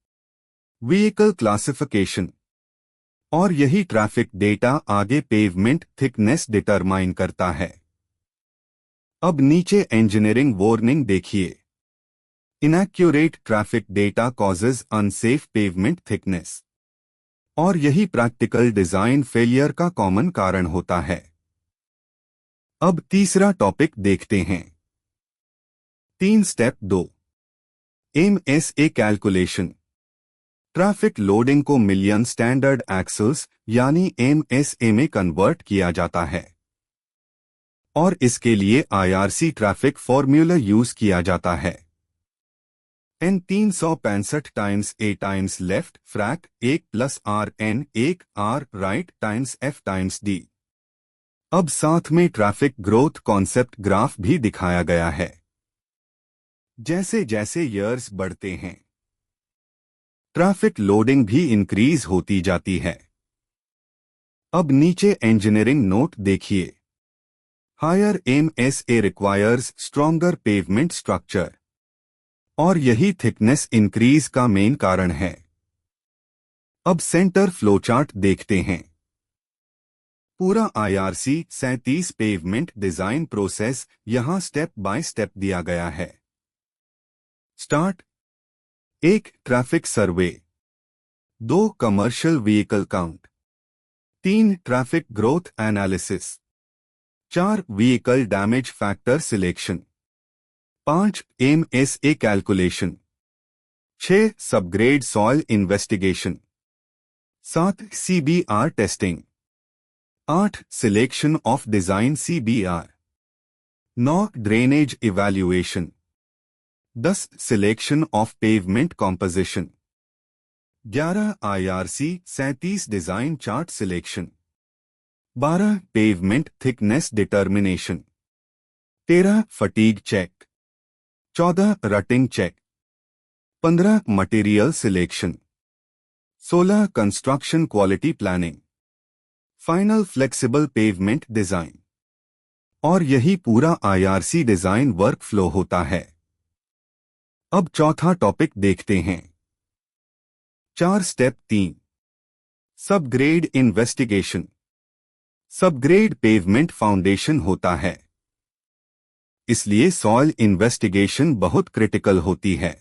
vehicle classification और यही ट्रैफिक डेटा आगे पेवमेंट थिकनेस डिटरमाइन करता है। अब नीचे इंजीनियरिंग वार्निंग देखिए। Inaccurate traffic data causes unsafe pavement thickness और यही प्रैक्टिकल डिजाइन फेलियर का कॉमन कारण होता है। अब तीसरा टॉपिक देखते हैं। 3 step 2 MSA calculation. Traffic loading को मिलियन स्टैंडर्ड एक्सेल्स यानी MSA में कन्वर्ट किया जाता है और इसके लिए IRC ट्रैफिक फॉर्मूला यूज किया जाता है। N 365 times A times left frac 1 plus R N 1 R right times F times D। अब साथ में ट्रैफिक ग्रोथ कॉन्सेप्ट ग्राफ भी दिखाया गया है। जैसे जैसे ईयर्स बढ़ते हैं ट्रैफिक लोडिंग भी इंक्रीज होती जाती है। अब नीचे इंजीनियरिंग नोट देखिए। Higher MSA requires stronger pavement structure और यही थिकनेस इंक्रीज का मेन कारण है। अब सेंटर फ्लोचार्ट देखते हैं। पूरा IRC 37 पेवमेंट डिजाइन प्रोसेस यहां स्टेप बाय स्टेप दिया गया है। Start 1 traffic survey, 2 commercial vehicle count, 3 traffic growth analysis, 4 vehicle damage factor selection, 5 MSA calculation, 6 subgrade soil investigation, 7 CBR testing, 8 selection of design CBR, 9 drainage evaluation, 10 selection of pavement composition, 11 IRC 37 design chart selection, 12 pavement thickness determination, 13 fatigue check, 14 rutting check, 15 material selection, 16 construction quality planning, final flexible pavement design और यही पूरा IRC design work flow होता है। अब चौथा topic देखते हैं। 4 step 3 subgrade investigation. Subgrade pavement foundation होता है, इसलिए सॉइल इन्वेस्टिगेशन बहुत क्रिटिकल होती है।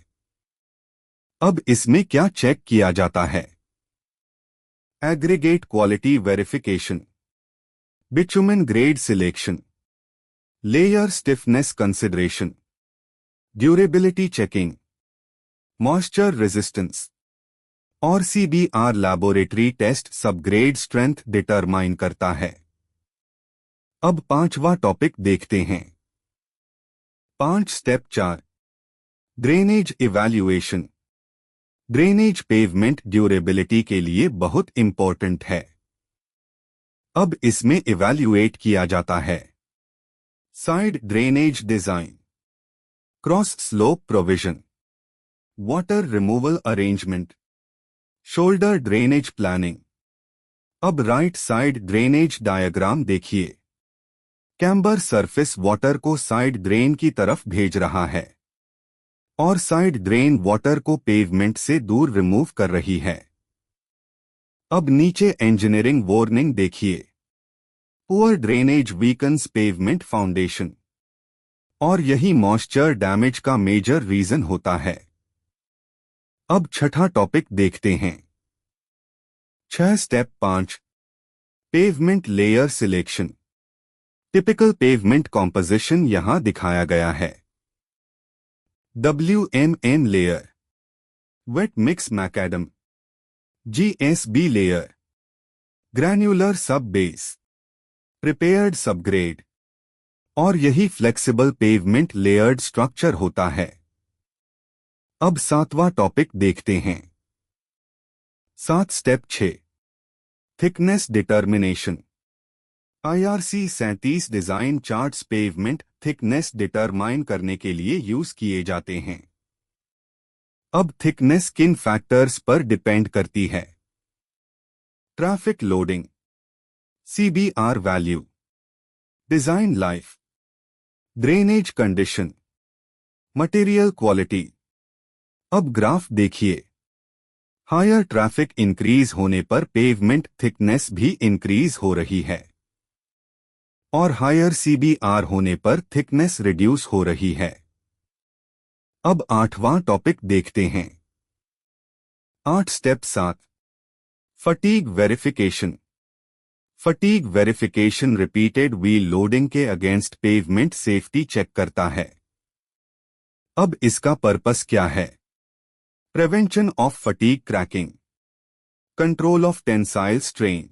अब इसमें क्या चेक किया जाता है? Aggregate quality verification, bitumen grade selection, layer stiffness consideration, durability checking, moisture resistance और CBR laboratory test subgrade strength determine करता है। अब पांचवा टॉपिक देखते हैं। 5 step 4 drainage evaluation. Drainage pavement durability के लिए बहुत इंपॉर्टेंट है। अब इसमें इवैल्यूएट किया जाता है side drainage design, cross slope provision, water removal arrangement, shoulder drainage planning, अब राइट साइड ड्रेनेज डायग्राम देखिए। कैम्बर सरफेस वाटर को साइड ड्रेन की तरफ भेज रहा है और साइड ड्रेन वाटर को पेवमेंट से दूर रिमूव कर रही है। अब नीचे इंजीनियरिंग वार्निंग देखिए। Poor drainage weakens pavement foundation, और यही मॉइस्चर डैमेज का मेजर रीजन होता है। अब छठा टॉपिक देखते हैं। 6 step 5 pavement layer selection. Typical pavement composition यहां दिखाया गया है। WMN layer, wait mix macadam, GSB layer, granular sub base, prepared subgrade, और यही फ्लेक्सिबल पेवमेंट लेयर्ड स्ट्रक्चर होता है। अब 7वां टॉपिक देखते हैं। 7 step 6 thickness determination. IRC 37 design charts pavement thickness determine करने के लिए यूज किए जाते हैं। अब थिकनेस किन फैक्टर्स पर डिपेंड करती है? Traffic loading, CBR value, design life, drainage condition, material quality. अब ग्राफ देखिए। हायर ट्रैफिक इंक्रीज होने पर पेवमेंट थिकनेस भी इंक्रीज हो रही है और हायर CBR होने पर थिकनेस रिड्यूस हो रही है। अब 8वां टॉपिक देखते हैं। 8 step 7 fatigue verification. Fatigue verification repeated wheel loading के अगेंस्ट पेवमेंट सेफ्टी चेक करता है। अब इसका पर्पस क्या है? Prevention of fatigue cracking, control of tensile strain,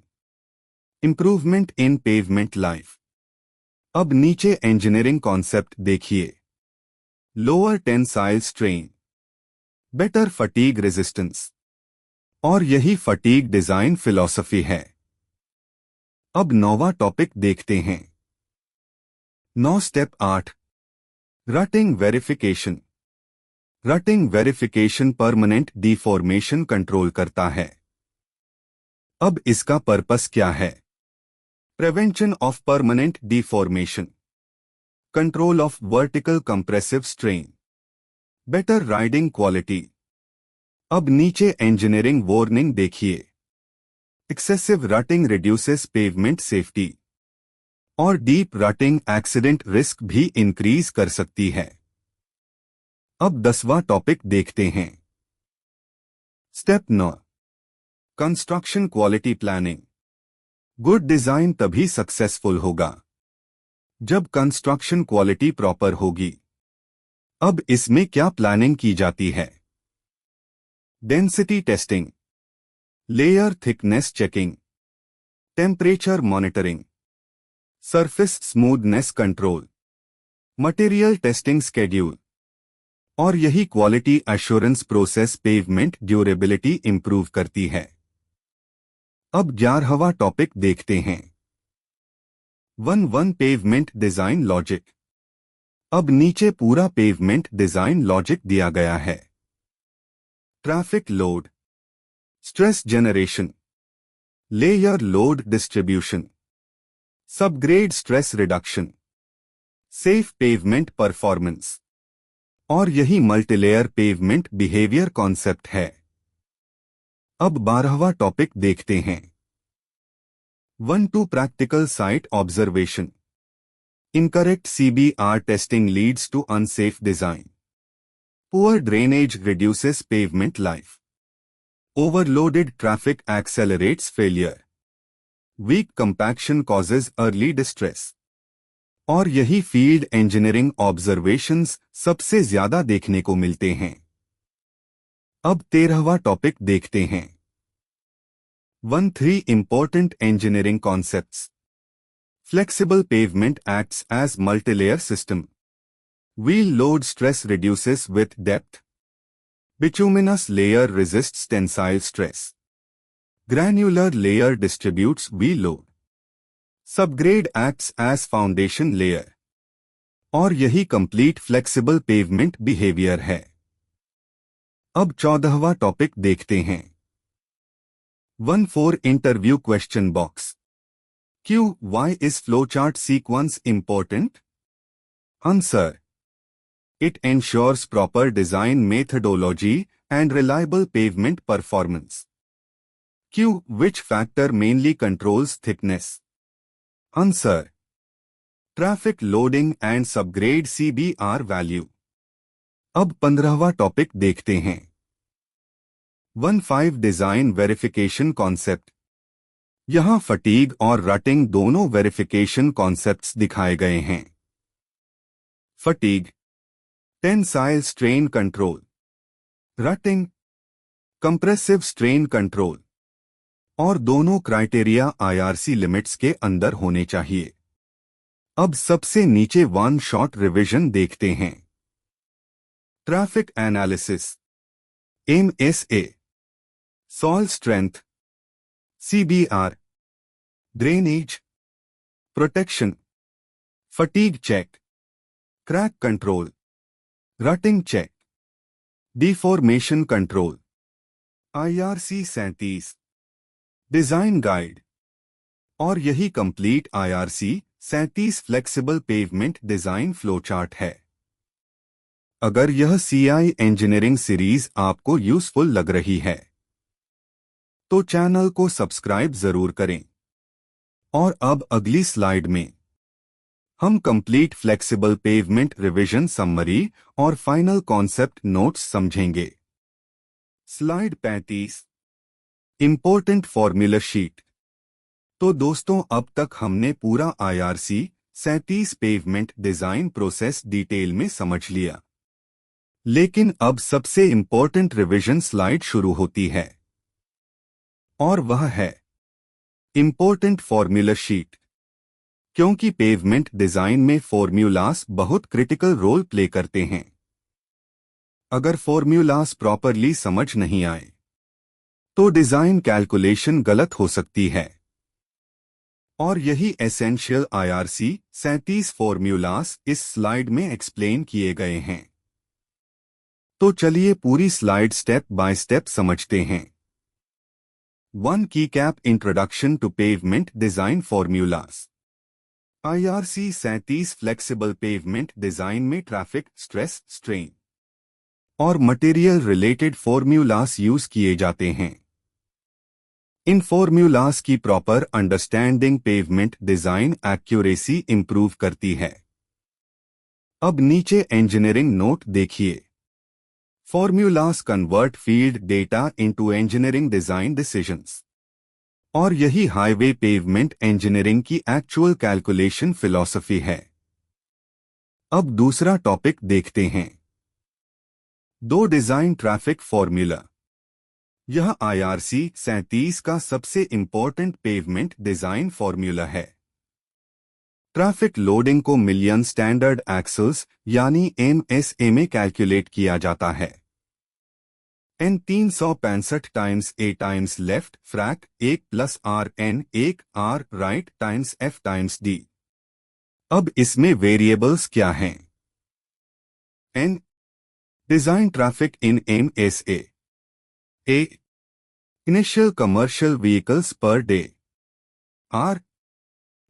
improvement in pavement life. अब नीचे इंजीनियरिंग कॉन्सेप्ट देखिए। Lower tensile strain, better fatigue resistance, और यही फटीग डिजाइन फिलॉसफी है। अब 9वां टॉपिक देखते हैं। 9 step 8 rutting verification. Rutting verification permanent deformation control करता है। अब इसका पर्पस क्या है? Prevention of permanent deformation, control of vertical compressive strain, better riding quality. अब नीचे इंजीनियरिंग वार्निंग देखिए। Excessive rutting reduces pavement safety, और डीप रटिंग एक्सीडेंट रिस्क भी इंक्रीज कर सकती है। अब 10वां टॉपिक देखते हैं। Step 9 construction quality planning. Good design तभी सक्सेसफुल होगा जब कंस्ट्रक्शन क्वालिटी प्रॉपर होगी। अब इसमें क्या प्लानिंग की जाती है? Density testing, layer thickness checking, temperature monitoring, surface smoothness control, material testing schedule, और यही quality assurance process pavement durability improve करती है। अब 11वां टॉपिक देखते हैं। 1 पेवमेंट डिजाइन लॉजिक। अब नीचे पूरा पेवमेंट डिजाइन लॉजिक दिया गया है। Traffic load, stress generation, layer load distribution, subgrade stress reduction, safe pavement performance, और यही मल्टीलेयर पेवमेंट बिहेवियर कॉन्सेप्ट है। अब 12वां टॉपिक देखते हैं। 1 practical site observation. Incorrect CBR testing leads to unsafe design. Poor drainage reduces pavement life. Overloaded traffic accelerates failure. Weak compaction causes early distress. और यही field engineering observations सबसे ज्यादा देखने को मिलते हैं। अब 13वां टॉपिक देखते हैं। 3 important engineering concepts. Flexible pavement acts as multilayer system. Wheel load stress reduces with depth. Bituminous layer resists tensile stress. Granular layer distributes wheel load. Subgrade acts as foundation layer. और यही complete flexible pavement behaviour है। अब 14वां topic देखते हैं। 1 4 Interview question box. Q. Why is flowchart sequence important? Answer. It ensures proper design methodology and reliable pavement performance. Q. Which factor mainly controls thickness? Answer. Traffic loading and subgrade CBR value. अब 15वां topic देखते हैं. 1 5 design verification concept. यहां fatigue और rutting दोनों verification concepts दिखाए गए हैं. Fatigue, tensile strain control. Rutting, compressive strain control. और दोनों क्राइटेरिया आईआरसी लिमिट्स के अंदर होने चाहिए. अब सबसे नीचे वन शॉट रिवीजन देखते हैं. Traffic analysis, MSA, soil strength, CBR, drainage, protection, fatigue check, crack control, rutting check, deformation control. IRC 37 design guide. और यही complete IRC 37 flexible pavement design flowchart है. अगर यह सीआई इंजीनियरिंग सीरीज आपको useful लग रही है तो चैनल को सब्सक्राइब जरूर करें. और अब अगली स्लाइड में हम complete flexible pavement revision summary और फाइनल कॉन्सेप्ट नोट्स समझेंगे. स्लाइड 35. Important formula sheet. तो दोस्तों, अब तक हमने पूरा IRC 37 pavement design process detail में समझ लिया. लेकिन अब सबसे इंपॉर्टेंट रिवीजन स्लाइड शुरू होती है और वह है इंपॉर्टेंट फॉर्मूला शीट. क्योंकि पेवमेंट डिजाइन में फॉर्मूलास बहुत क्रिटिकल रोल प्ले करते हैं. अगर फॉर्मूलास प्रॉपरली समझ नहीं आए तो डिजाइन कैलकुलेशन गलत हो सकती है. और यही एसेंशियल आईआरसी 37 फॉर्मूलास इस स्लाइड में एक्सप्लेन किए गए हैं. तो चलिए पूरी स्लाइड स्टेप बाय स्टेप समझते हैं. 1 की cap introduction to pavement design formulas. IRC 37 flexible pavement design में ट्रैफिक, स्ट्रेस, स्ट्रेन और मटेरियल रिलेटेड फॉर्मूलास यूज किए जाते हैं. इन फॉर्मूलास की proper understanding pavement design accuracy improve करती है. अब नीचे इंजीनियरिंग नोट देखिए. Formulas convert field data into engineering design decisions. और यही हाईवे पेवमेंट इंजीनियरिंग की एक्चुअल कैलकुलेशन फिलॉसफी है. अब दूसरा टॉपिक देखते हैं. 2 डिजाइन ट्रैफिक फॉर्मूला. यह आईआरसी 37 का सबसे इंपॉर्टेंट पेवमेंट डिजाइन फॉर्मूला है. ट्रैफिक लोडिंग को मिलियन स्टैंडर्ड एक्सेल्स यानी एमएसए में कैलकुलेट किया जाता है. N 365 times A times left frac 1 plus R N 1 R right times F times D. अब इसमें वेरिएबल्स क्या हैं? N design traffic in MSA. A initial commercial vehicles per day. R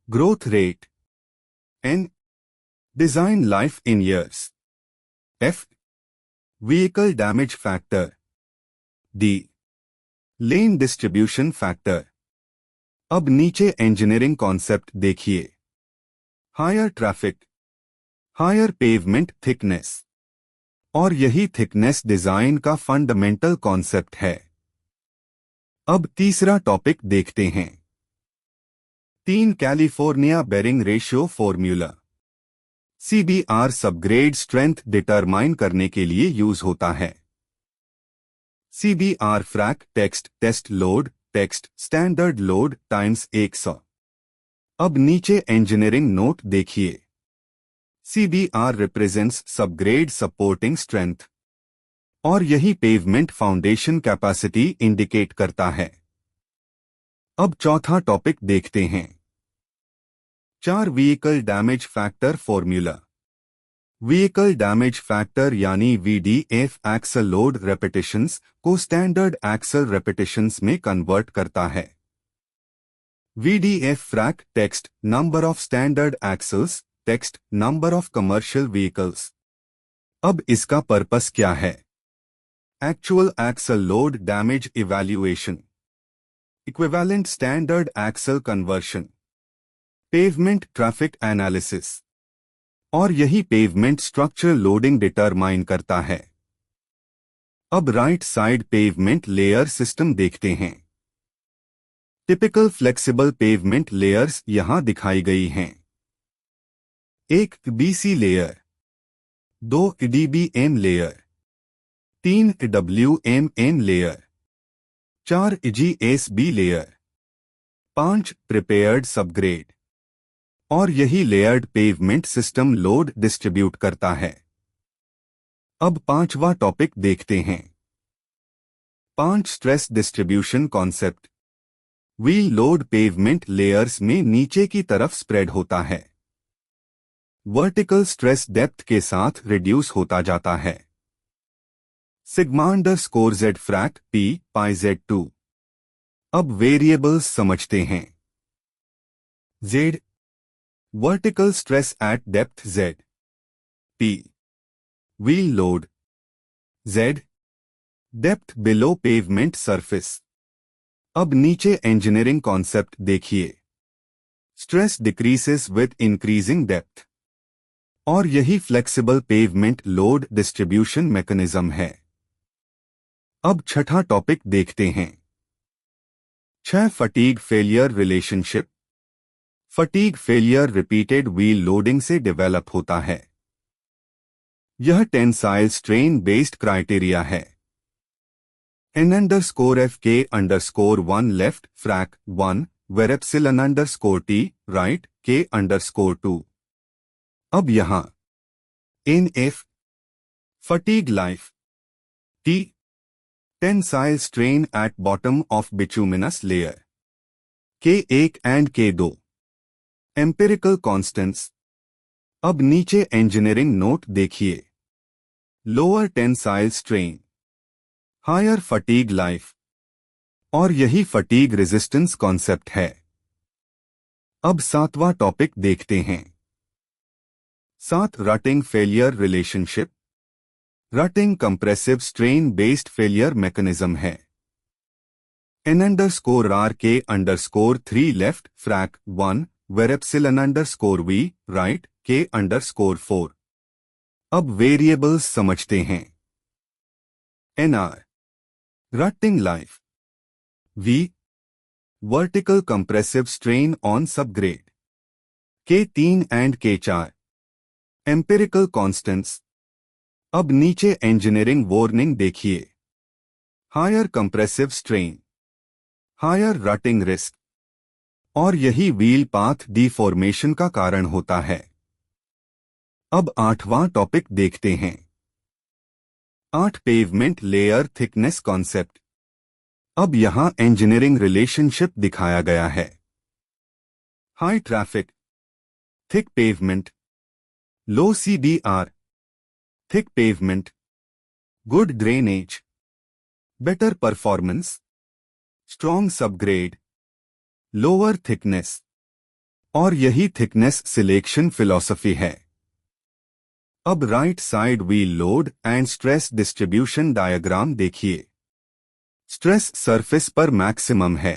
growth rate. N design life in years. F vehicle damage factor. D lane distribution factor. अब नीचे engineering concept देखिए. Higher traffic, higher pavement thickness. और यही thickness design का fundamental concept है. अब तीसरा topic देखते हैं. 3 California bearing ratio formula. CBR subgrade strength determine करने के लिए यूज होता है. CBR frac text test load text standard load times 100. अब नीचे इंजीनियरिंग नोट देखिए. CBR represents subgrade supporting strength. और यही पेवमेंट फाउंडेशन कैपेसिटी इंडिकेट करता है. अब चौथा टॉपिक देखते हैं. 4 vehicle damage factor formula. Vehicle damage factor यानी VDF एक्सल लोड रेपिटेशंस को स्टैंडर्ड एक्सल रेपिटेशंस में कन्वर्ट करता है। VDF frac text number of standard axles, text number of commercial vehicles. अब इसका पर्पस क्या है? Actual axle load damage evaluation, equivalent standard axle conversion, pavement traffic analysis, और यही पेवमेंट स्ट्रक्चर लोडिंग डिटरमाइन करता है। अब right side pavement layer system देखते हैं। टिपिकल फ्लेक्सिबल पेवमेंट लेयर्स यहां दिखाई गई हैं। 1 BC layer, 2 DBM layer, 3 WMM layer, 4 GSB layer, 5 prepared subgrade. और यही layered pavement system load distribute करता है। अब पांचवा टॉपिक देखते हैं। 5 stress distribution concept. Wheel load pavement layers में नीचे की तरफ स्प्रेड होता है। वर्टिकल स्ट्रेस डेप्थ के साथ रिड्यूस होता जाता है। सिग्मा अंडरस्कोर Z फ्रैक P पाई Z2। अब वेरिएबल्स समझते हैं। Z vertical stress eight depth Z, P wheel load, Z depth below pavement surface. अब नीचे इंजीनियरिंग कॉन्सेप्ट देखिए। स्ट्रेस डिक्रीसेस विद इंक्रीजिंग डेप्थ, और यही flexible pavement load distribution mechanism है। अब छठा टॉपिक देखते हैं। 6 fatigue failure relationship. Fatigue failure repeated wheel loading से डेवलप होता है। यह टेंसाइल स्ट्रेन बेस्ड क्राइटेरिया है। N_F_K_1 left frac 1 where epsilon_T right K_2। अब यहां NF fatigue life, T tensile strain at bottom of bituminous layer, K1 and K2 empirical constants. अब नीचे engineering note देखिए। Lower tensile strain, higher fatigue life, और यही fatigue resistance concept है। अब सातवां टॉपिक देखते हैं। 7 rutting failure relationship. Rutting compressive strain based failure mechanism है। N_R_K_3 left frac 1 where epsilon_V right K_4। अब वेरिएबल्स समझते हैं। NR rutting life, V vertical compressive strain on subgrade, K3 and K4 empirical constants. अब नीचे engineering warning देखिए। Higher compressive strain, higher rutting risk, और यही wheel path deformation का कारण होता है। अब आठवां टॉपिक देखते हैं। 8 पेवमेंट लेयर थिकनेस कॉन्सेप्ट। अब यहां इंजीनियरिंग रिलेशनशिप दिखाया गया है। हाई ट्रैफिक, थिक पेवमेंट, लो CDR, thick pavement, good drainage, better performance, strong subgrade, lower thickness, और यही थिकनेस सिलेक्शन फिलॉसफी है। अब right side wheel load and stress distribution diagram देखिए। स्ट्रेस सरफेस पर मैक्सिमम है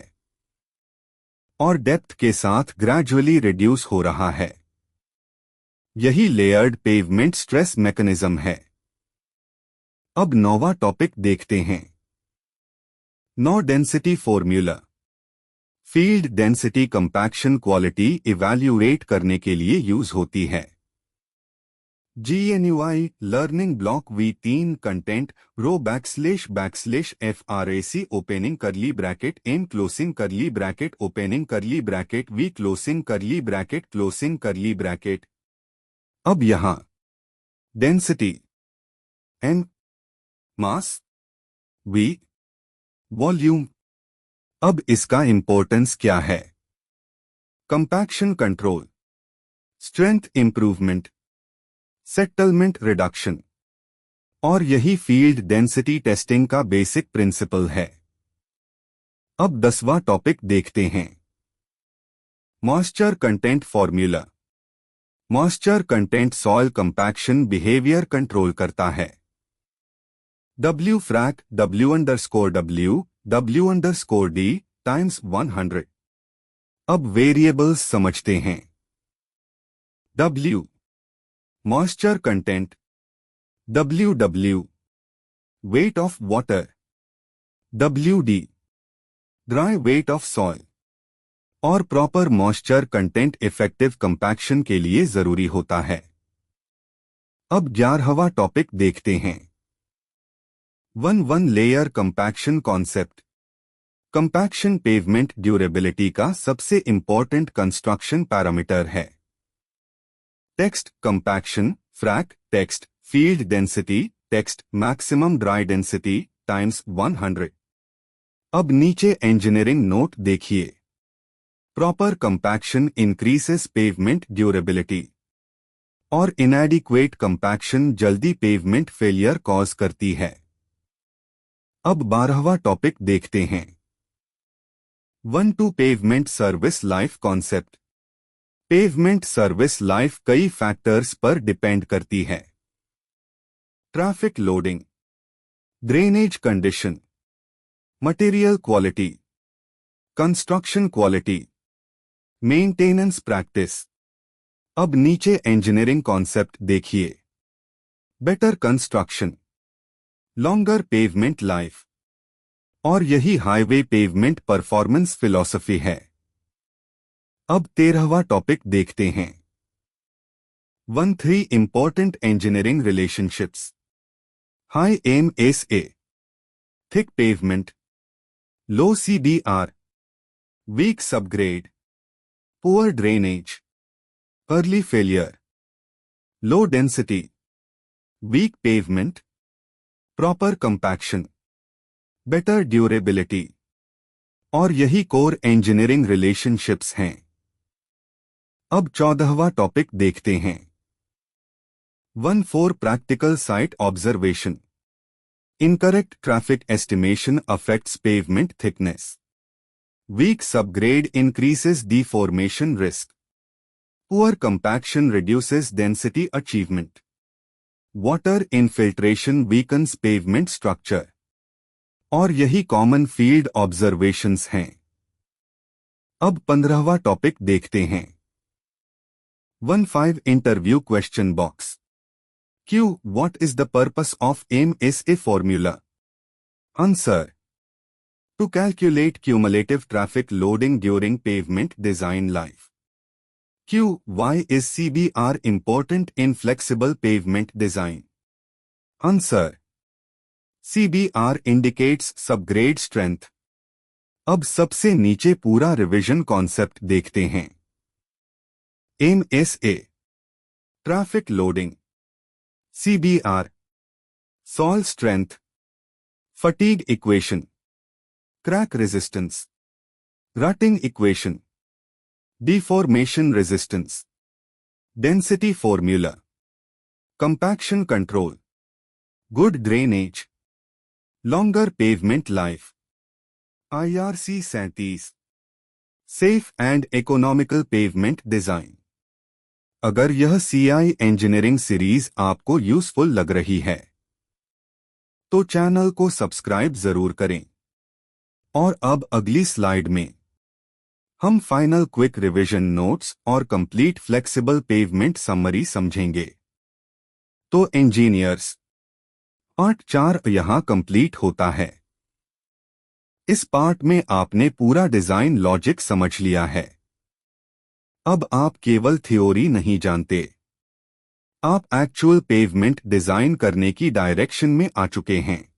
और डेप्थ के साथ ग्रेजुअली रिड्यूस हो रहा है। यही लेयर्ड पेवमेंट स्ट्रेस मैकेनिज्म है। अब नौवां टॉपिक देखते हैं। नो density formula. Field density compaction quality evaluate करने के लिए यूज होती है। GNUI learning block V3 content row // opening curly bracket M closing curly bracket opening curly bracket V closing curly bracket. अब यहां density M, mass V, volume. अब इसका importance क्या है? Compaction control, strength improvement, settlement reduction. और यही field density testing का basic principle है। अब 10वां टॉपिक देखते हैं, moisture content formula. Moisture content soil compaction behaviour control करता है। W फ्रैक W_W_D टाइम्स 100। अब वेरिएबल्स समझते हैं। W moisture content, WW weight of water, WD dry weight of soil. और proper moisture content effective compaction के लिए जरूरी होता है। अब 11वां टॉपिक देखते हैं, 1 layer compaction concept. Compaction pavement durability का सबसे इंपॉर्टेंट कंस्ट्रक्शन पैरामीटर है। Text compaction frac text field density text maximum dry density times 100। अब नीचे इंजीनियरिंग नोट देखिए, proper compaction increases pavement durability और इनएडिक्वेट कंपैक्शन जल्दी पेवमेंट फेलियर कॉज करती है। अब 12वां टॉपिक देखते हैं, 1 pavement service life concept. Pavement service life कई फैक्टर्स पर डिपेंड करती है। Traffic loading, drainage condition, material quality, construction quality, maintenance practice. अब नीचे इंजीनियरिंग कॉन्सेप्ट देखिए, better construction, longer pavement life और यही हाईवे पेवमेंट परफॉर्मेंस फिलॉसफी है। अब 13वां टॉपिक देखते हैं, 13 important engineering relationships. High MSA, thick pavement, low CBR, weak subgrade, poor drainage, early failure, low density, weak pavement, proper compaction, better durability और यही core engineering relationships हैं। अब 14वां टॉपिक देखते हैं, 14 practical site observation. Incorrect traffic estimation affects pavement thickness, weak subgrade increases deformation risk, poor compaction reduces density achievement, water infiltration weakens pavement structure और यही common field observations हैं। अब 15वां topic देखते हैं, 15 interview question box. Q, what is the purpose of MSA formula? Answer: to calculate cumulative traffic loading during pavement design life. Q, why is CBR important in flexible pavement design? Answer: CBR indicates subgrade strength. अब सबसे नीचे पूरा revision concept देखते हैं। MSA, traffic loading, CBR, soil strength, fatigue equation, crack resistance, rutting equation, deformation resistance, density formula, compaction control, good drainage, longer pavement life, IRC 37, safe and economical pavement design। अगर यह CI engineering series आपको useful लग रही है तो channel को subscribe जरूर करें। और अब अगली स्लाइड में हम फाइनल क्विक रिवीजन नोट्स और कंप्लीट फ्लेक्सिबल पेवमेंट समरी समझेंगे। तो इंजीनियर्स, पार्ट 4 यहां कंप्लीट होता है। इस पार्ट में आपने पूरा डिजाइन लॉजिक समझ लिया है। अब आप केवल थ्योरी नहीं जानते, आप एक्चुअल पेवमेंट डिजाइन करने की डायरेक्शन में आ चुके हैं।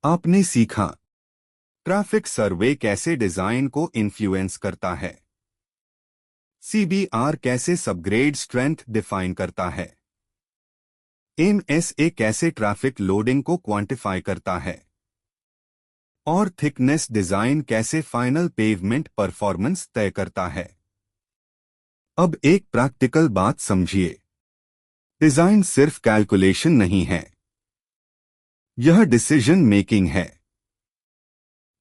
आपने सीखा ट्रैफिक सर्वे कैसे डिजाइन को इन्फ्लुएंस करता है, CBR कैसे सबग्रेड स्ट्रेंथ डिफाइन करता है, MSA कैसे ट्रैफिक लोडिंग को क्वांटिफाई करता है और थिकनेस डिजाइन कैसे फाइनल पेवमेंट परफॉर्मेंस तय करता है। अब एक प्रैक्टिकल बात समझिए, डिजाइन सिर्फ कैलकुलेशन नहीं है, यह डिसीजन मेकिंग है।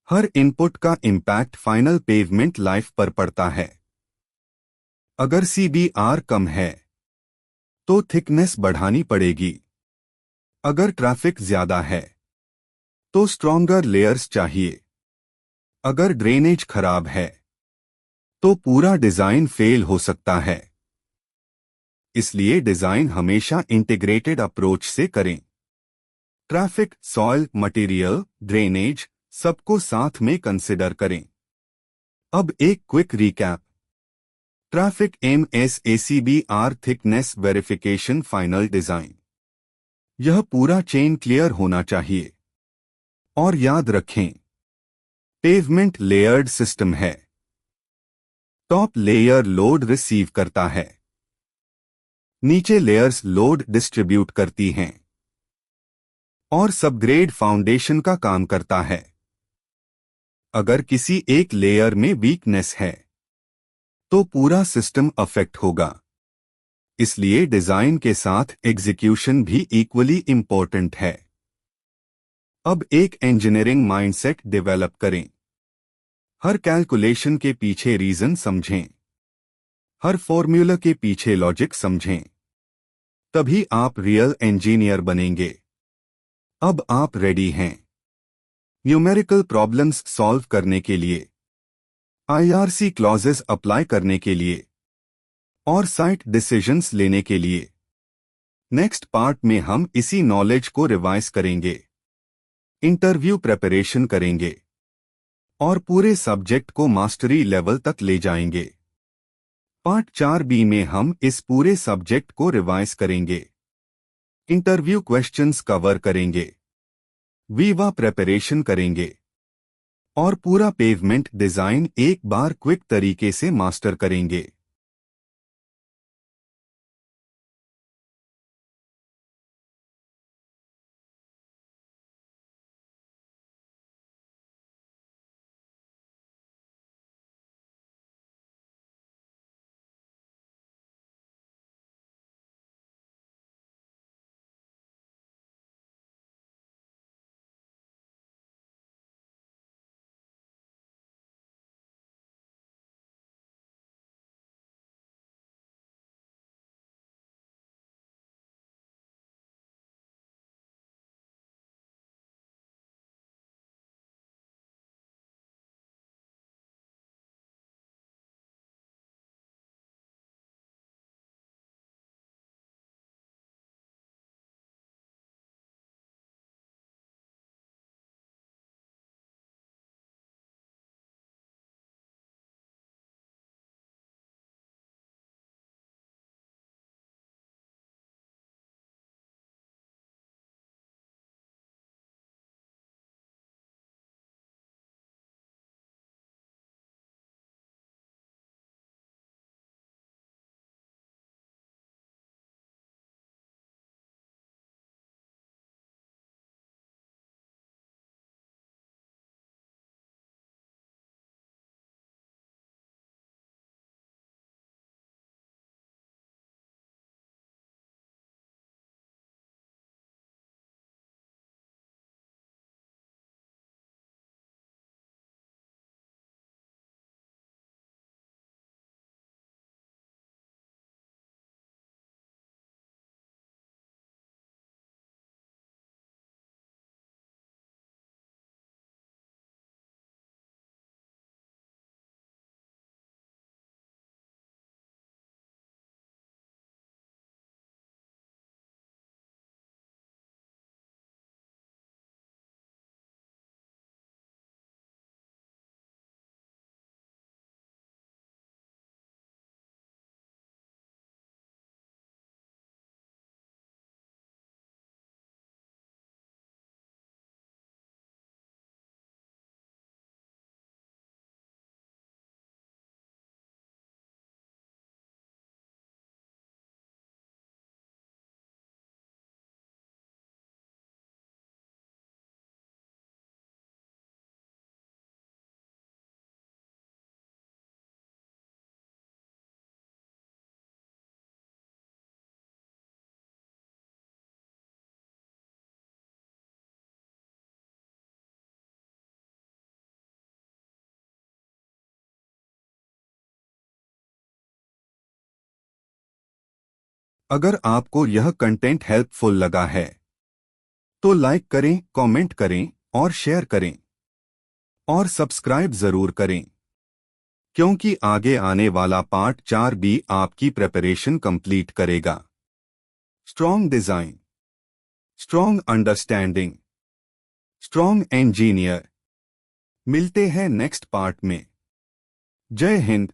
हर इनपुट का इम्पैक्ट फाइनल पेवमेंट लाइफ पर पड़ता है। अगर सीबीआर कम है तो थिकनेस बढ़ानी पड़ेगी। अगर ट्रैफिक ज्यादा है तो स्ट्रॉन्गर लेयर्स चाहिए। अगर ड्रेनेज खराब है तो पूरा डिजाइन फेल हो सकता है। इसलिए डिजाइन हमेशा इंटीग्रेटेड अप्रोच से करें। ट्रैफिक, सॉइल, मटेरियल, ड्रेनेज सबको साथ में कंसिडर करें। अब एक quick recap. Traffic, MSACBR, thickness, verification, final design. यह पूरा चेन क्लियर होना चाहिए। और याद रखें, पेवमेंट लेयर्ड सिस्टम है। टॉप लेयर लोड रिसीव करता है, नीचे लेयर्स लोड डिस्ट्रीब्यूट करती हैं और सबग्रेड फाउंडेशन का काम करता है। अगर किसी एक लेयर में वीकनेस है तो पूरा सिस्टम अफेक्ट होगा। इसलिए डिजाइन के साथ एग्जीक्यूशन भी इक्वली इंपॉर्टेंट है। अब एक इंजीनियरिंग माइंडसेट डेवलप करें। हर कैलकुलेशन के पीछे रीजन समझें, हर फॉर्मूला के पीछे लॉजिक समझें। तभी आप रियल इंजीनियर बनेंगे। अब आप रेडी हैं न्यूमेरिकल प्रॉब्लम्स सॉल्व करने के लिए, आईआरसी क्लॉजेस अप्लाई करने के लिए और साइट डिसीजंस लेने के लिए। नेक्स्ट पार्ट में हम इसी नॉलेज को रिवाइज करेंगे, इंटरव्यू प्रिपरेशन करेंगे और पूरे सब्जेक्ट को मास्टरी लेवल तक ले जाएंगे। पार्ट 4B में हम इस पूरे सब्जेक्ट को रिवाइज करेंगे, इंटरव्यू क्वेश्चंस कवर करेंगे, वीवा प्रिपरेशन करेंगे और पूरा पेवमेंट डिजाइन एक बार क्विक तरीके से मास्टर करेंगे। अगर आपको यह कंटेंट हेल्पफुल लगा है तो लाइक करें, कमेंट करें और शेयर करें और सब्सक्राइब जरूर करें, क्योंकि आगे आने वाला पार्ट 4 भी आपकी प्रिपरेशन कंप्लीट करेगा। Strong design, strong understanding, strong engineer. मिलते हैं नेक्स्ट पार्ट में। जय हिंद।